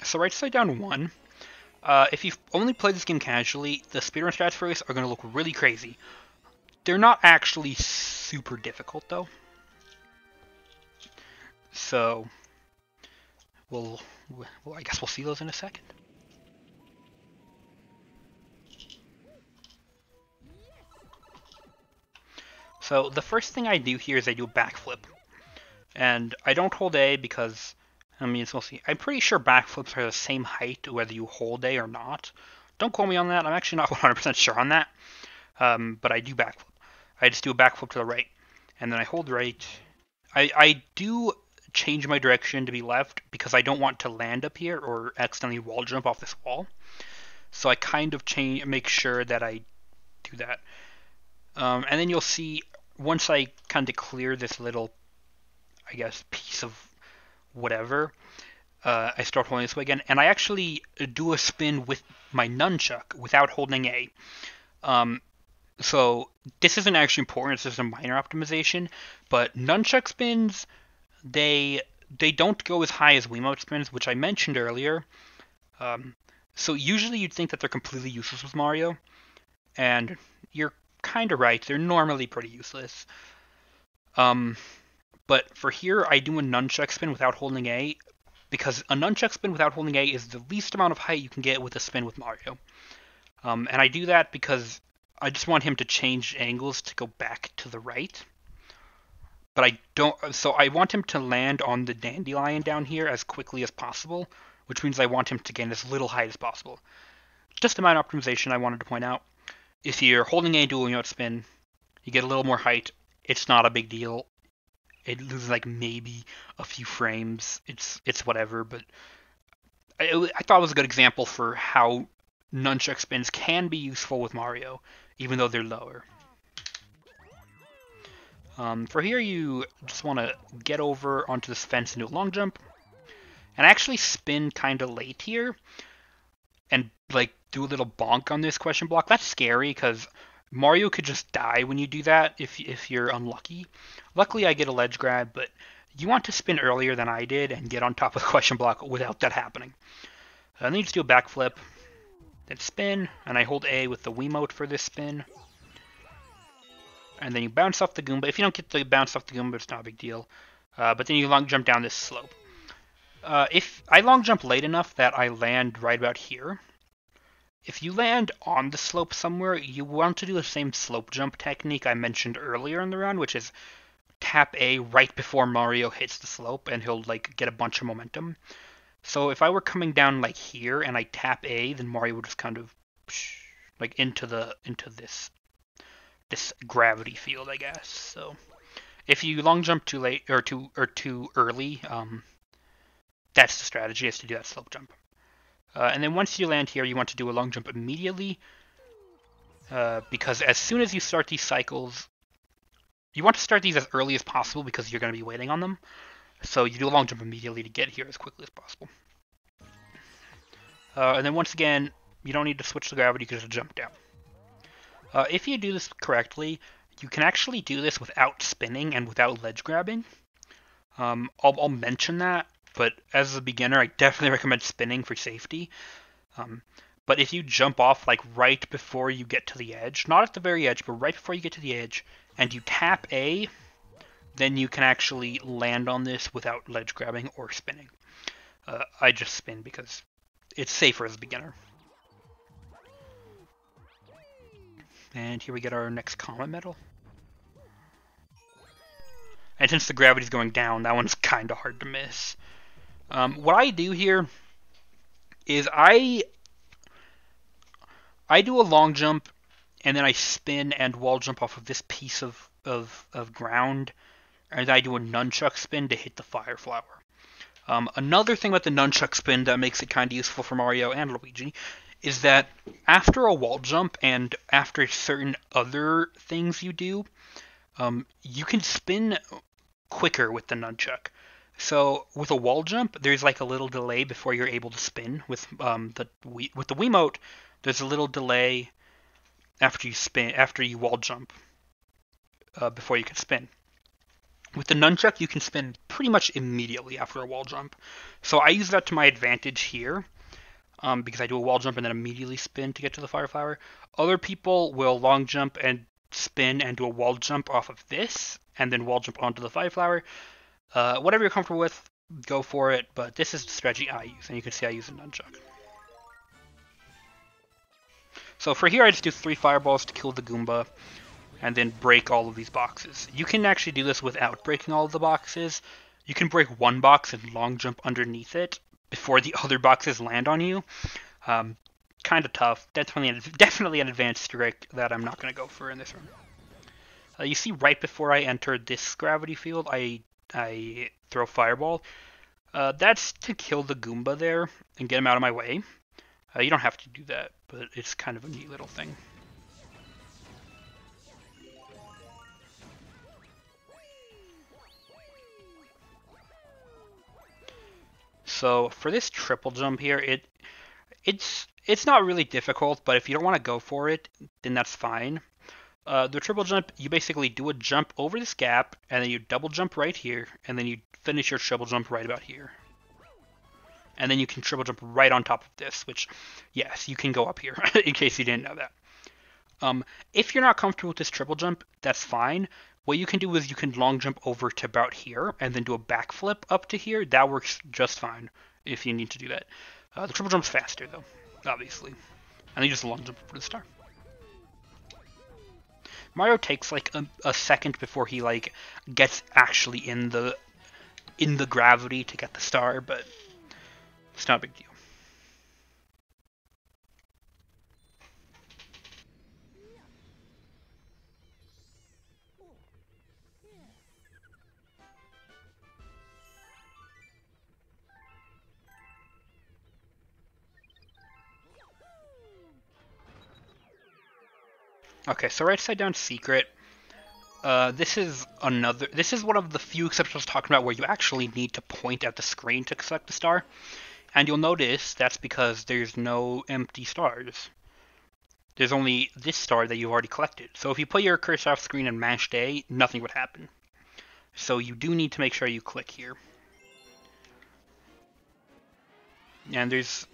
So right side down 1. If you've only played this game casually, the speedrun stats for this are going to look really crazy. They're not actually super difficult, though. So, well, I guess we'll see those in a second. So the first thing I do here is I do a backflip. And I don't hold A because, I mean, it's mostly, I'm pretty sure backflips are the same height whether you hold A or not. Don't quote me on that. I'm actually not 100% sure on that. But I do backflip. I just do a backflip to the right. And then I hold right. I do change my direction to be left because I don't want to land up here or accidentally wall jump off this wall. So I kind of make sure that I do that. And then you'll see, once I kind of clear this little, I guess, piece of whatever, I start holding this way again, and I actually do a spin with my nunchuck without holding A. So this isn't actually important, it's just a minor optimization, but nunchuck spins, they don't go as high as Wiimote spins, which I mentioned earlier. So usually you'd think that they're completely useless with Mario, and you're kind of right, they're normally pretty useless. But for here, I do a nunchuck spin without holding A, because a nunchuck spin without holding A is the least amount of height you can get with a spin with Mario. And I do that because I just want him to change angles to go back to the right. But I don't, so I want him to land on the dandelion down here as quickly as possible, which means I want him to gain as little height as possible. Just a minor optimization I wanted to point out. If you're holding a dual Wiimote spin, you get a little more height. It's not a big deal. It loses like maybe a few frames. It's whatever, but I thought it was a good example for how nunchuck spins can be useful with Mario, even though they're lower. For here, you just want to get over onto this fence and do a long jump, and actually spin kind of late here, and like do a little bonk on this question block. That's scary because Mario could just die when you do that if you're unlucky. Luckily, I get a ledge grab, but you want to spin earlier than I did and get on top of the question block without that happening. And then you just do a backflip, then spin, and I hold A with the Wiimote for this spin. And then you bounce off the Goomba. If you don't get the bounce off the Goomba, it's not a big deal. But then you long jump down this slope. If I long jump late enough that I land right about here, if you land on the slope somewhere, you want to do the same slope jump technique I mentioned earlier in the round, which is tap A right before Mario hits the slope, and he'll like get a bunch of momentum. So if I were coming down like here and I tap A, then Mario would just kind of like into this gravity field, I guess. So if you long jump too late or too early, that's the strategy, is to do that slope jump. And then once you land here, you want to do a long jump immediately, because as soon as you start these cycles, you want to start these as early as possible because you're going to be waiting on them. So you do a long jump immediately to get here as quickly as possible. And then once again, you don't need to switch the gravity, you can just jump down. If you do this correctly, you can actually do this without spinning and without ledge grabbing. I'll mention that, but as a beginner, I definitely recommend spinning for safety. But if you jump off like right before you get to the edge, not at the very edge, but right before you get to the edge, and you tap A, then you can actually land on this without ledge grabbing or spinning. I just spin because it's safer as a beginner. And here we get our next Comet Medal. And since the gravity's going down, that one's kind of hard to miss. What I do here is I do a long jump, and then I spin and wall jump off of this piece of of ground, and then I do a nunchuck spin to hit the fire flower. Another thing about the nunchuck spin that makes it kind of useful for Mario and Luigi is that after a wall jump and after certain other things you do, you can spin quicker with the nunchuck. So with a wall jump, there's like a little delay before you're able to spin. With the Wiimote, there's a little delay after you wall jump before you can spin. With the nunchuck, you can spin pretty much immediately after a wall jump. So I use that to my advantage here, because I do a wall jump and then immediately spin to get to the fire flower. Other people will long jump and spin and do a wall jump off of this, and then wall jump onto the fire flower. Whatever you're comfortable with, go for it, but this is the strategy I use, and you can see I use a nunchuck. So for here, I just do 3 fireballs to kill the Goomba, and then break all of these boxes. You can actually do this without breaking all of the boxes. You can break one box and long jump underneath it before the other boxes land on you. Kind of tough. Definitely an advanced trick that I'm not going to go for in this run. You see right before I enter this gravity field, I throw Fireball. That's to kill the Goomba there and get him out of my way. You don't have to do that, but it's kind of a neat little thing. So for this triple jump here, it's not really difficult, but if you don't want to go for it, then that's fine. The triple jump, you basically do a jump over this gap, and then you double jump right here, and then you finish your triple jump right about here. And then you can triple jump right on top of this, which, yes, you can go up here, in case you didn't know that. If you're not comfortable with this triple jump, that's fine. What you can do is you can long jump over to about here, and then do a backflip up to here. That works just fine if you need to do that. The triple jump's faster, though, obviously. And then you just long jump over the star. Mario takes like a second before he like gets actually in the gravity to get the star, but it's not a big deal. Okay, so right side down secret. This is one of the few exceptions I was talking about where you actually need to point at the screen to select the star. And you'll notice that's because there's no empty stars. There's only this star that you've already collected. So if you put your cursor off screen and mashed A, nothing would happen. So you do need to make sure you click here. And there's,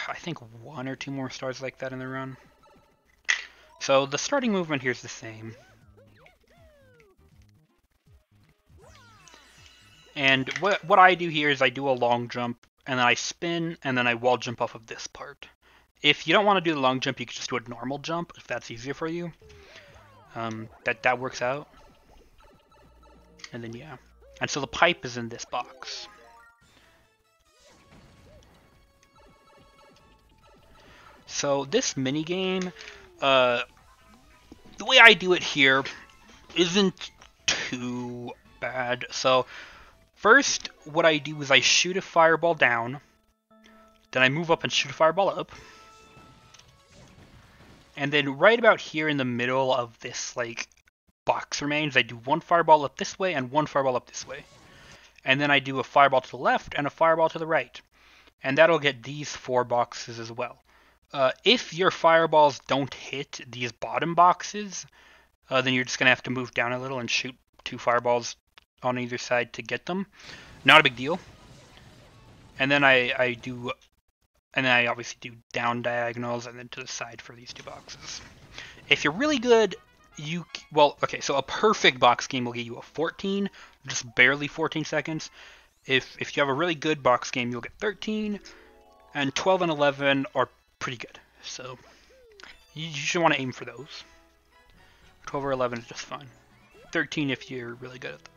I think, 1 or 2 more stars like that in the run. So the starting movement here is the same. And what I do here is I do a long jump, and then I spin, and then I wall jump off of this part. If you don't want to do the long jump, you can just do a normal jump, if that's easier for you. That works out. And then, yeah. And so the pipe is in this box. So this minigame, the way I do it here isn't too bad. So first, what I do is I shoot a fireball down, then I move up and shoot a fireball up, and then right about here in the middle of this like box remains, I do 1 fireball up this way and 1 fireball up this way, and then I do a fireball to the left and a fireball to the right, and that'll get these 4 boxes as well. If your fireballs don't hit these bottom boxes, then you're just gonna have to move down a little and shoot 2 fireballs on either side to get them. Not a big deal. And then I obviously do down diagonals and then to the side for these 2 boxes. If you're really good, so a perfect box game will give you a 14, just barely 14 seconds. If you have a really good box game, you'll get 13, and 12 and 11 are pretty good. So you should want to aim for those. 12 or 11 is just fine. 13 if you're really good at them.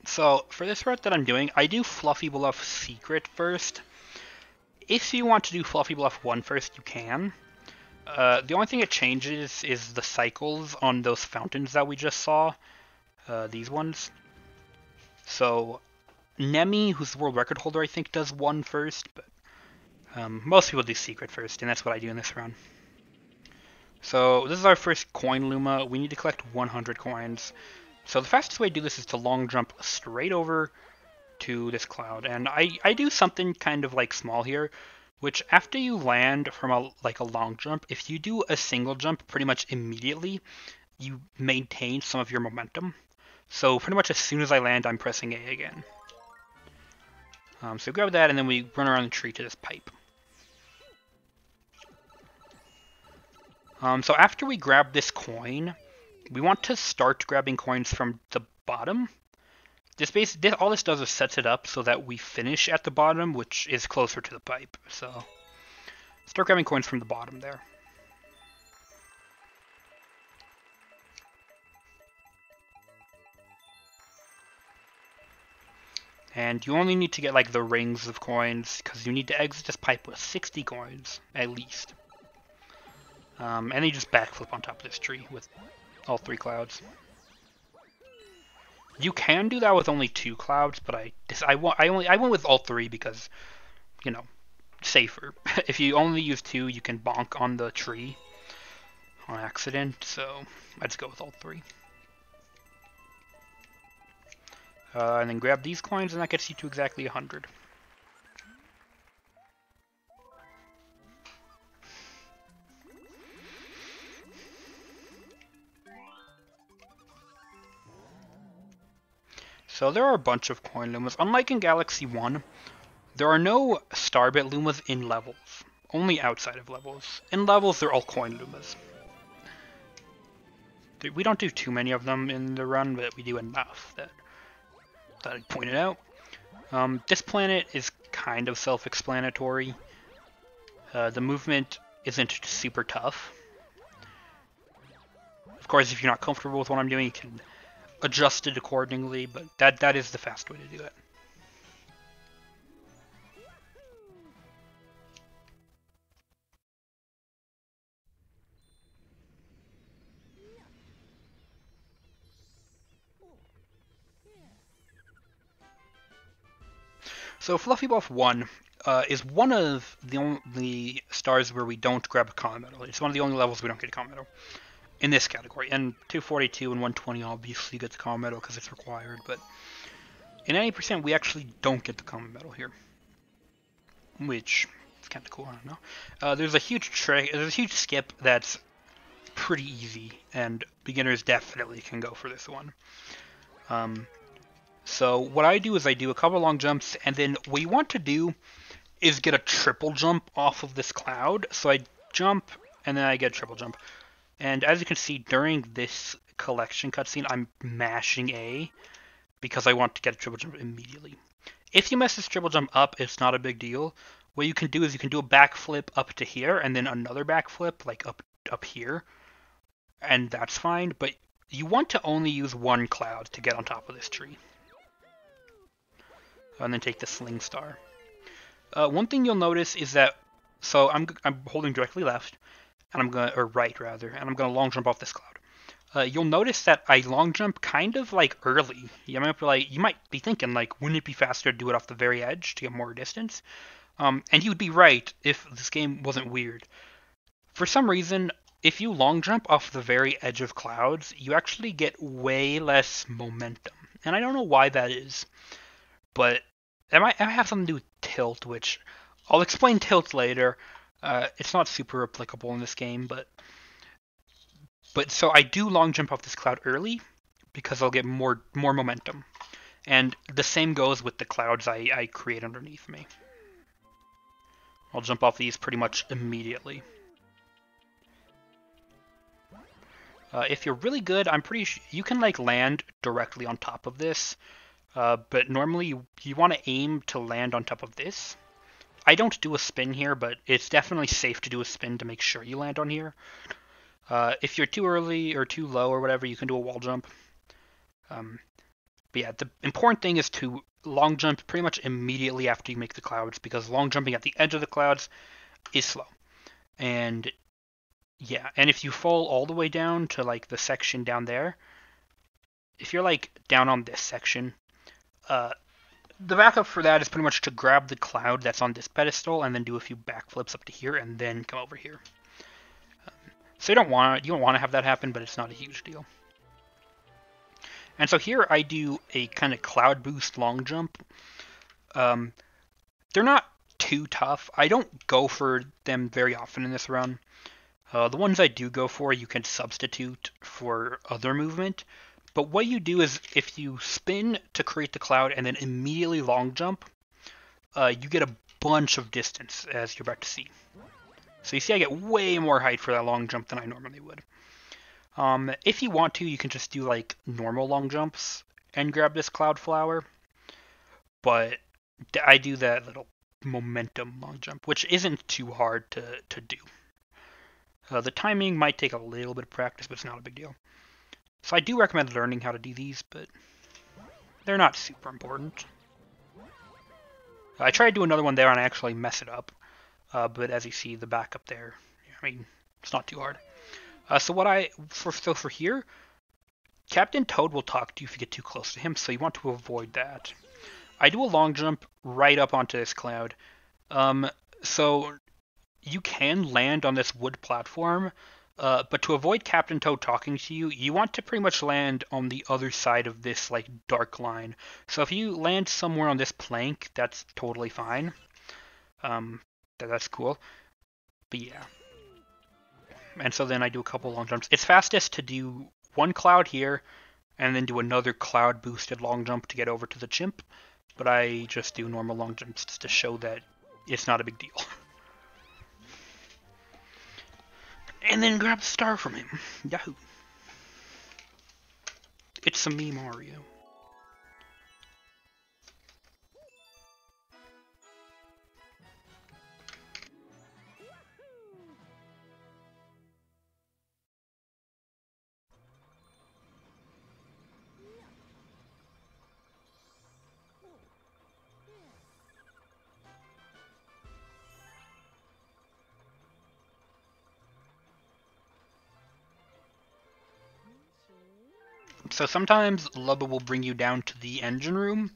So for this route that I'm doing, I do Fluffy Bluff Secret first. If you want to do Fluffy Bluff 1 first, you can. The only thing it changes is the cycles on those fountains that we just saw. These ones. So Nemi, who's the world record holder, I think does 1 first, but most people do Secret first, and that's what I do in this run. So this is our first coin Luma. We need to collect 100 coins. So the fastest way to do this is to long jump straight over to this cloud. And I do something kind of like small here, which after you land from a long jump, if you do a single jump pretty much immediately, you maintain some of your momentum. So pretty much as soon as I land, I'm pressing A again. So grab that, and then we run around the tree to this pipe. So after we grab this coin, we want to start grabbing coins from the bottom. All this does is sets it up so that we finish at the bottom, which is closer to the pipe. So start grabbing coins from the bottom there. And you only need to get like the rings of coins, because you need to exit this pipe with 60 coins, at least. And then you just backflip on top of this tree with all 3 clouds. You can do that with only 2 clouds, but I went with all 3 because, you know, safer. If you only use 2, you can bonk on the tree on accident, so I just go with all 3. And then grab these coins, and that gets you to exactly 100. So there are a bunch of coin Lumas. Unlike in Galaxy 1, there are no Starbit Lumas in levels. Only outside of levels. In levels, they're all coin Lumas. We don't do too many of them in the run, but we do enough that I pointed out. This planet is kind of self-explanatory. The movement isn't super tough. Of course, if you're not comfortable with what I'm doing, you can adjust it accordingly, but that is the fast way to do it. So Fluffy Bluff 1 is one of the only stars where we don't grab a common medal. It's one of the only levels we don't get a common medal in this category. And 242 and 120 obviously get the common medal because it's required, but in 90% we actually don't get the common medal here, which is kind of cool. I don't know. There's a huge skip that's pretty easy, and beginners definitely can go for this one. So what I do is I do a couple long jumps, and then what you want to do is get a triple jump off of this cloud. So I jump, and then I get a triple jump. And as you can see, during this collection cutscene, I'm mashing A because I want to get a triple jump immediately. If you mess this triple jump up, it's not a big deal. What you can do is you can do a backflip up to here, and then another backflip like up here, and that's fine. But you want to only use 1 cloud to get on top of this tree. And then take the Sling Star. One thing you'll notice is that, so I'm holding directly left, and I'm gonna, or right rather, and I'm gonna long jump off this cloud. You'll notice that I long jump kind of like early. You might be thinking like, wouldn't it be faster to do it off the very edge to get more distance? And you'd be right if this game wasn't weird. For some reason, if you long jump off the very edge of clouds, you actually get way less momentum, and I don't know why that is. But it might have something to do with tilt, which I'll explain tilt later. It's not super applicable in this game, but so I do long jump off this cloud early because I'll get more momentum. And the same goes with the clouds I create underneath me. I'll jump off these pretty much immediately. If you're really good, I'm pretty sure you can like land directly on top of this. But normally you want to aim to land on top of this. I don't do a spin here, but it's definitely safe to do a spin to make sure you land on here. If you're too early or too low or whatever, you can do a wall jump. But yeah, the important thing is to long jump pretty much immediately after you make the clouds, because long jumping at the edge of the clouds is slow. And yeah, and if you fall all the way down to like the section down there, if you're like down on this section, the backup for that is pretty much to grab the cloud that's on this pedestal and then do a few backflips up to here and then come over here. So you don't want to have that happen, but it's not a huge deal. And so here I do a kind of cloud boost long jump. They're not too tough. I don't go for them very often in this run. The ones I do go for, you can substitute for other movement. But what you do is if you spin to create the cloud and then immediately long jump, you get a bunch of distance, as you're about to see. So you see I get way more height for that long jump than I normally would. If you want to, you can just do like normal long jumps and grab this cloud flower. But I do that little momentum long jump, which isn't too hard to do. The timing might take a little bit of practice, but it's not a big deal. So I do recommend learning how to do these, but they're not super important. I tried to do another one there and I actually mess it up. But as you see, the backup there, I mean, it's not too hard. So for here, Captain Toad will talk to you if you get too close to him, so you want to avoid that. I do a long jump right up onto this cloud. So you can land on this wood platform, but to avoid Captain Toad talking to you, you want to pretty much land on the other side of this like dark line. So if you land somewhere on this plank, that's totally fine. That's cool. But yeah. And so then I do a couple long jumps. It's fastest to do one cloud here, and then do another cloud boosted long jump to get over to the chimp. But I just do normal long jumps to show that it's not a big deal. And then grab the star from him. Yahoo! It's a me, Mario. So sometimes Lubba will bring you down to the engine room,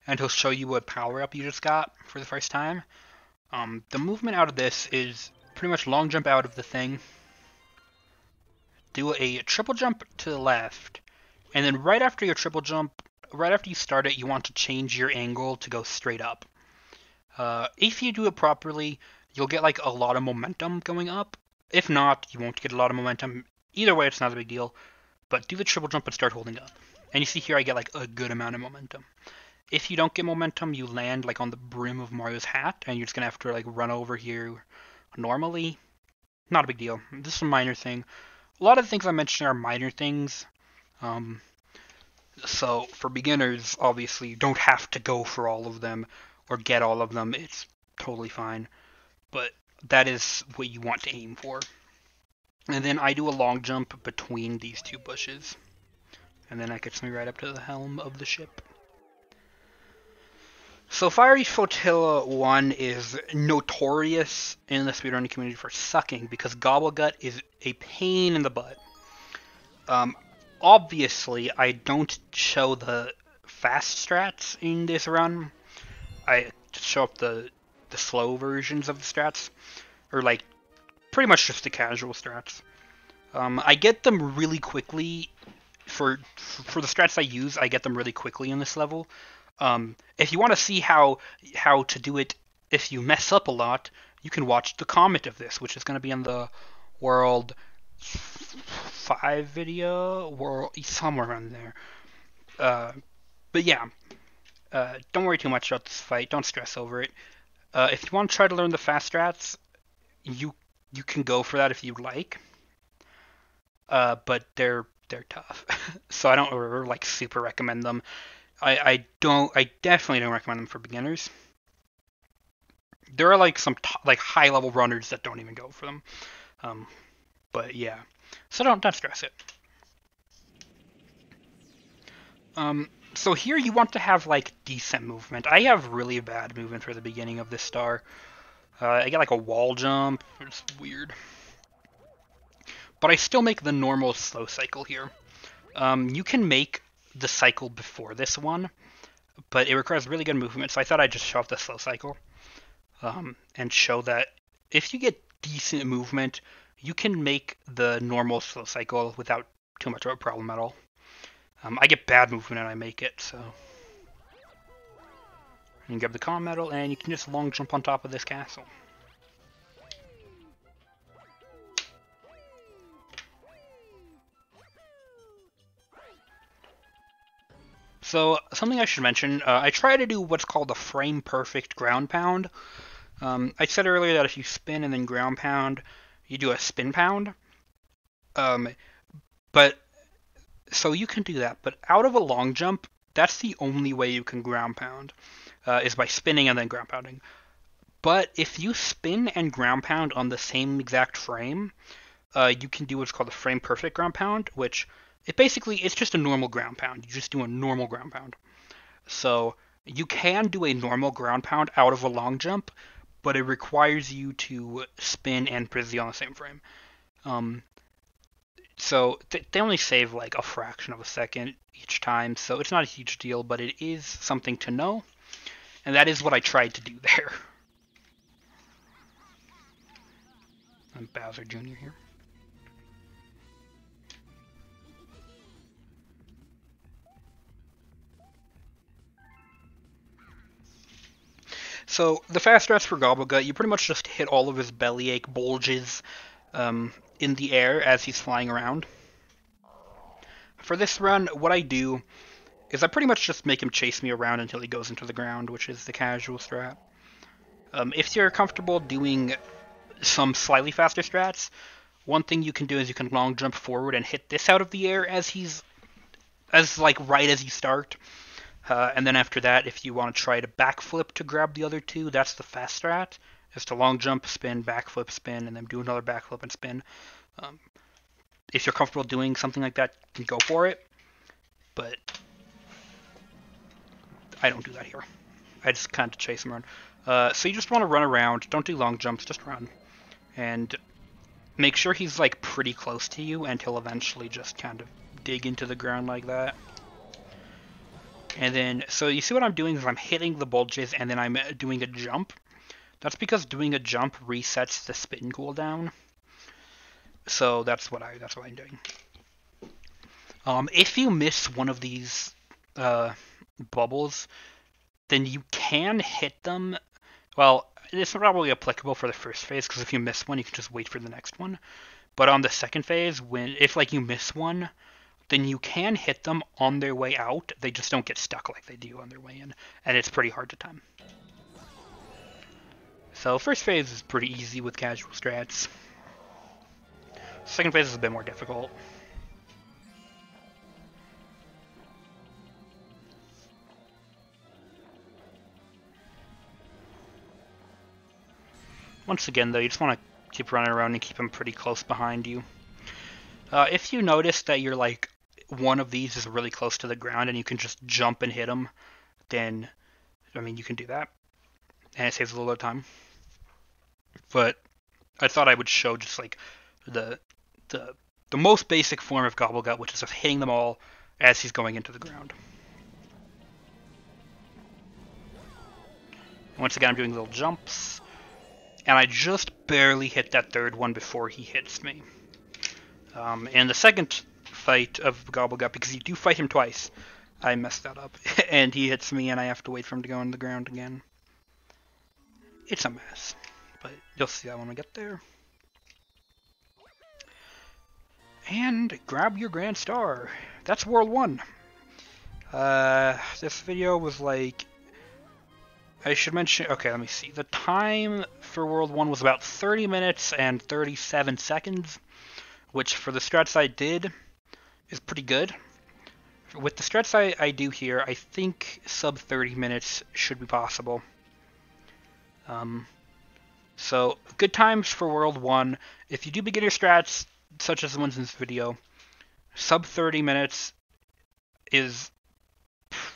and he'll show you what power-up you just got for the first time. The movement out of this is pretty much long jump out of the thing, do a triple jump to the left, and then right after your triple jump, right after you start it, you want to change your angle to go straight up. If you do it properly, you'll get like a lot of momentum going up. If not, you won't get a lot of momentum. Either way, it's not a big deal. But do the triple jump and start holding up. And you see here I get like a good amount of momentum. If you don't get momentum, you land like on the brim of Mario's hat, and you're just gonna have to like run over here normally. Not a big deal. This is a minor thing. A lot of the things I mentioned are minor things. So for beginners, obviously, you don't have to go for all of them or get all of them. It's totally fine. But that is what you want to aim for. And then I do a long jump between these two bushes. And then that gets me right up to the helm of the ship. So Fiery Flotilla 1 is notorious in the speedrunning community for sucking because Gobblegut is a pain in the butt. Obviously, I don't show the fast strats in this run. I just show up the slow versions of the strats. Or like, pretty much just the casual strats. I get them really quickly. For the strats I use, I get them really quickly in this level. If you want to see how to do it if you mess up a lot, you can watch the comment of this, which is going to be in the World 5 video, World somewhere around there. But yeah, don't worry too much about this fight. Don't stress over it. If you want to try to learn the fast strats, you can go for that if you'd like. But they're tough, so I don't like super recommend them. I definitely don't recommend them for beginners. There are like some like high level runners that don't even go for them. But yeah, so don't stress it. So here you want to have like decent movement. I have really bad movement for the beginning of this star. I get like a wall jump. It's weird. But I still make the normal slow cycle here. You can make the cycle before this one, but it requires really good movement, so I thought I'd just show off the slow cycle. And show that if you get decent movement, you can make the normal slow cycle without too much of a problem at all. I get bad movement and I make it, so... You can grab the comm medal, and you can just long jump on top of this castle. So, something I should mention, I try to do what's called a frame-perfect ground pound. I said earlier that if you spin and then ground pound, you do a spin pound. So you can do that, but out of a long jump, that's the only way you can ground pound, is by spinning and then ground pounding. But if you spin and ground pound on the same exact frame, you can do what's called a frame perfect ground pound, which it's just a normal ground pound. You just do a normal ground pound. So you can do a normal ground pound out of a long jump, but it requires you to spin and frizzy on the same frame. So they only save like a fraction of a second each time, so it's not a huge deal, but it is something to know, and that is what I tried to do there. I'm Bowser Jr. here. So the fast strats for Gobblegut, you pretty much just hit all of his bellyache bulges in the air as he's flying around. For this run, what I do is I pretty much just make him chase me around until he goes into the ground, which is the casual strat. If you're comfortable doing some slightly faster strats, one thing you can do is you can long jump forward and hit this out of the air right as you start. And then after that, if you want to try to backflip to grab the other two, that's the fast strat. Is to long jump, spin, backflip, spin, and then do another backflip and spin. If you're comfortable doing something like that, you can go for it. But I don't do that here. I just kind of chase him around. So you just want to run around. Don't do long jumps, just run. And make sure he's like pretty close to you, and he'll eventually just kind of dig into the ground like that. And then, so you see what I'm doing is I'm hitting the bulges and then I'm doing a jump. That's because doing a jump resets the spin cooldown. So that's what I'm doing. If you miss one of these bubbles, then you can hit them. Well, it's probably applicable for the first phase, because if you miss one, you can just wait for the next one. But on the second phase, if you miss one, then you can hit them on their way out. They just don't get stuck like they do on their way in, and it's pretty hard to time. So first phase is pretty easy with casual strats. Second phase is a bit more difficult. Once again, though, you just want to keep running around and keep them pretty close behind you. If you notice that you're like one of these is really close to the ground and you can just jump and hit them, then you can do that, and it saves a little bit of time. But I thought I would show just like the most basic form of Gobblegut, which is just hitting them all as he's going into the ground. Once again, I'm doing little jumps, and I just barely hit that third one before he hits me. In the second fight of Gobblegut, because you do fight him twice, I messed that up, and he hits me, and I have to wait for him to go on the ground again. It's a mess, but you'll see that when we get there. And grab your Grand Star. That's World 1. This video was like... I should mention... Okay, let me see. The time for World 1 was about 30 minutes and 37 seconds, which for the strats I did is pretty good. With the strats I do here, I think sub 30 minutes should be possible. So, good times for World 1. If you do beginner strats, such as the ones in this video, sub 30 minutes is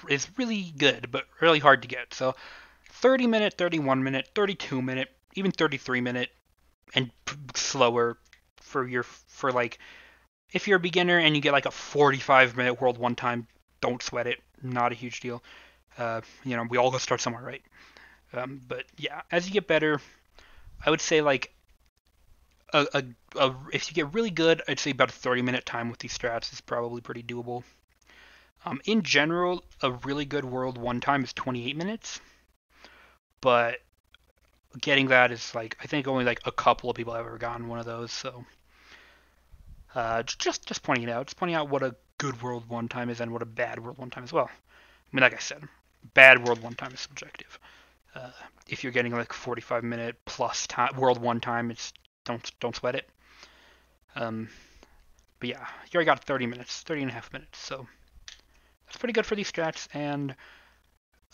is really good, but really hard to get. So 30 minute, 31 minute, 32 minute, even 33 minute, and slower for like if you're a beginner and you get like a 45-minute World 1 time, don't sweat it. Not a huge deal. We all go start somewhere, right? But yeah, as you get better, I would say like if you get really good, I'd say about a 30-minute time with these strats is probably pretty doable. In general, a really good World 1 time is 28 minutes, but getting that is like I think only like a couple of people have ever gotten one of those. So just pointing it out, just pointing out what a good World 1 time is and what a bad World 1 time is. Well, I mean, like I said, bad World 1 time is subjective. If you're getting like 45-minute plus time, World 1 time, it's don't sweat it. But yeah, you already got 30 minutes, 30 and a half minutes, so that's pretty good for these strats. And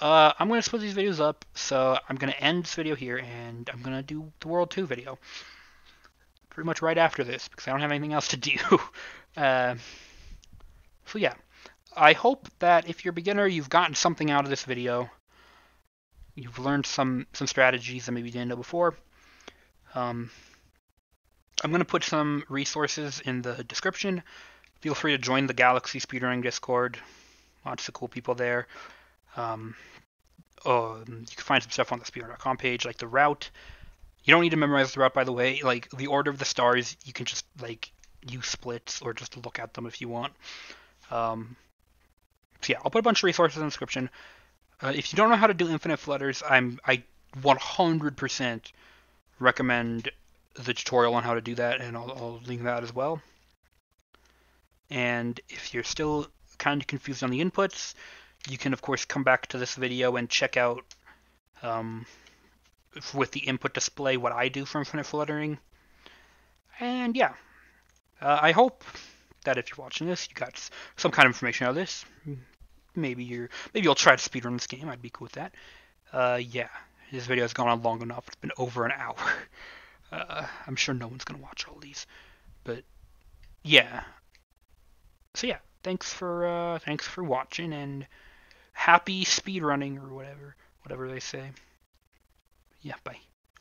I'm going to split these videos up, so I'm going to end this video here, and I'm going to do the World 2 video pretty much right after this, because I don't have anything else to do. So yeah, I hope that if you're a beginner, you've gotten something out of this video. You've learned some strategies that maybe you didn't know before. I'm going to put some resources in the description. Feel free to join the Galaxy Speedrunning Discord. Lots of cool people there. You can find some stuff on the speedrun.com page, like the route. You don't need to memorize the route, by the way. Like the order of the stars, you can just like use splits or just look at them if you want. So yeah, I'll put a bunch of resources in the description. If you don't know how to do infinite flutters, I 100% recommend the tutorial on how to do that, and I'll link that as well. And if you're still kind of confused on the inputs, you can of course come back to this video and check out with the input display what I do for infinite fluttering. And yeah, I hope that if you're watching this, you got some kind of information out of this. Maybe you'll try to speedrun this game. I'd be cool with that. Yeah, this video has gone on long enough. It's been over an hour. I'm sure no one's gonna watch all these, but yeah. So yeah, thanks for watching, and happy speedrunning or whatever they say. Yeah, bye.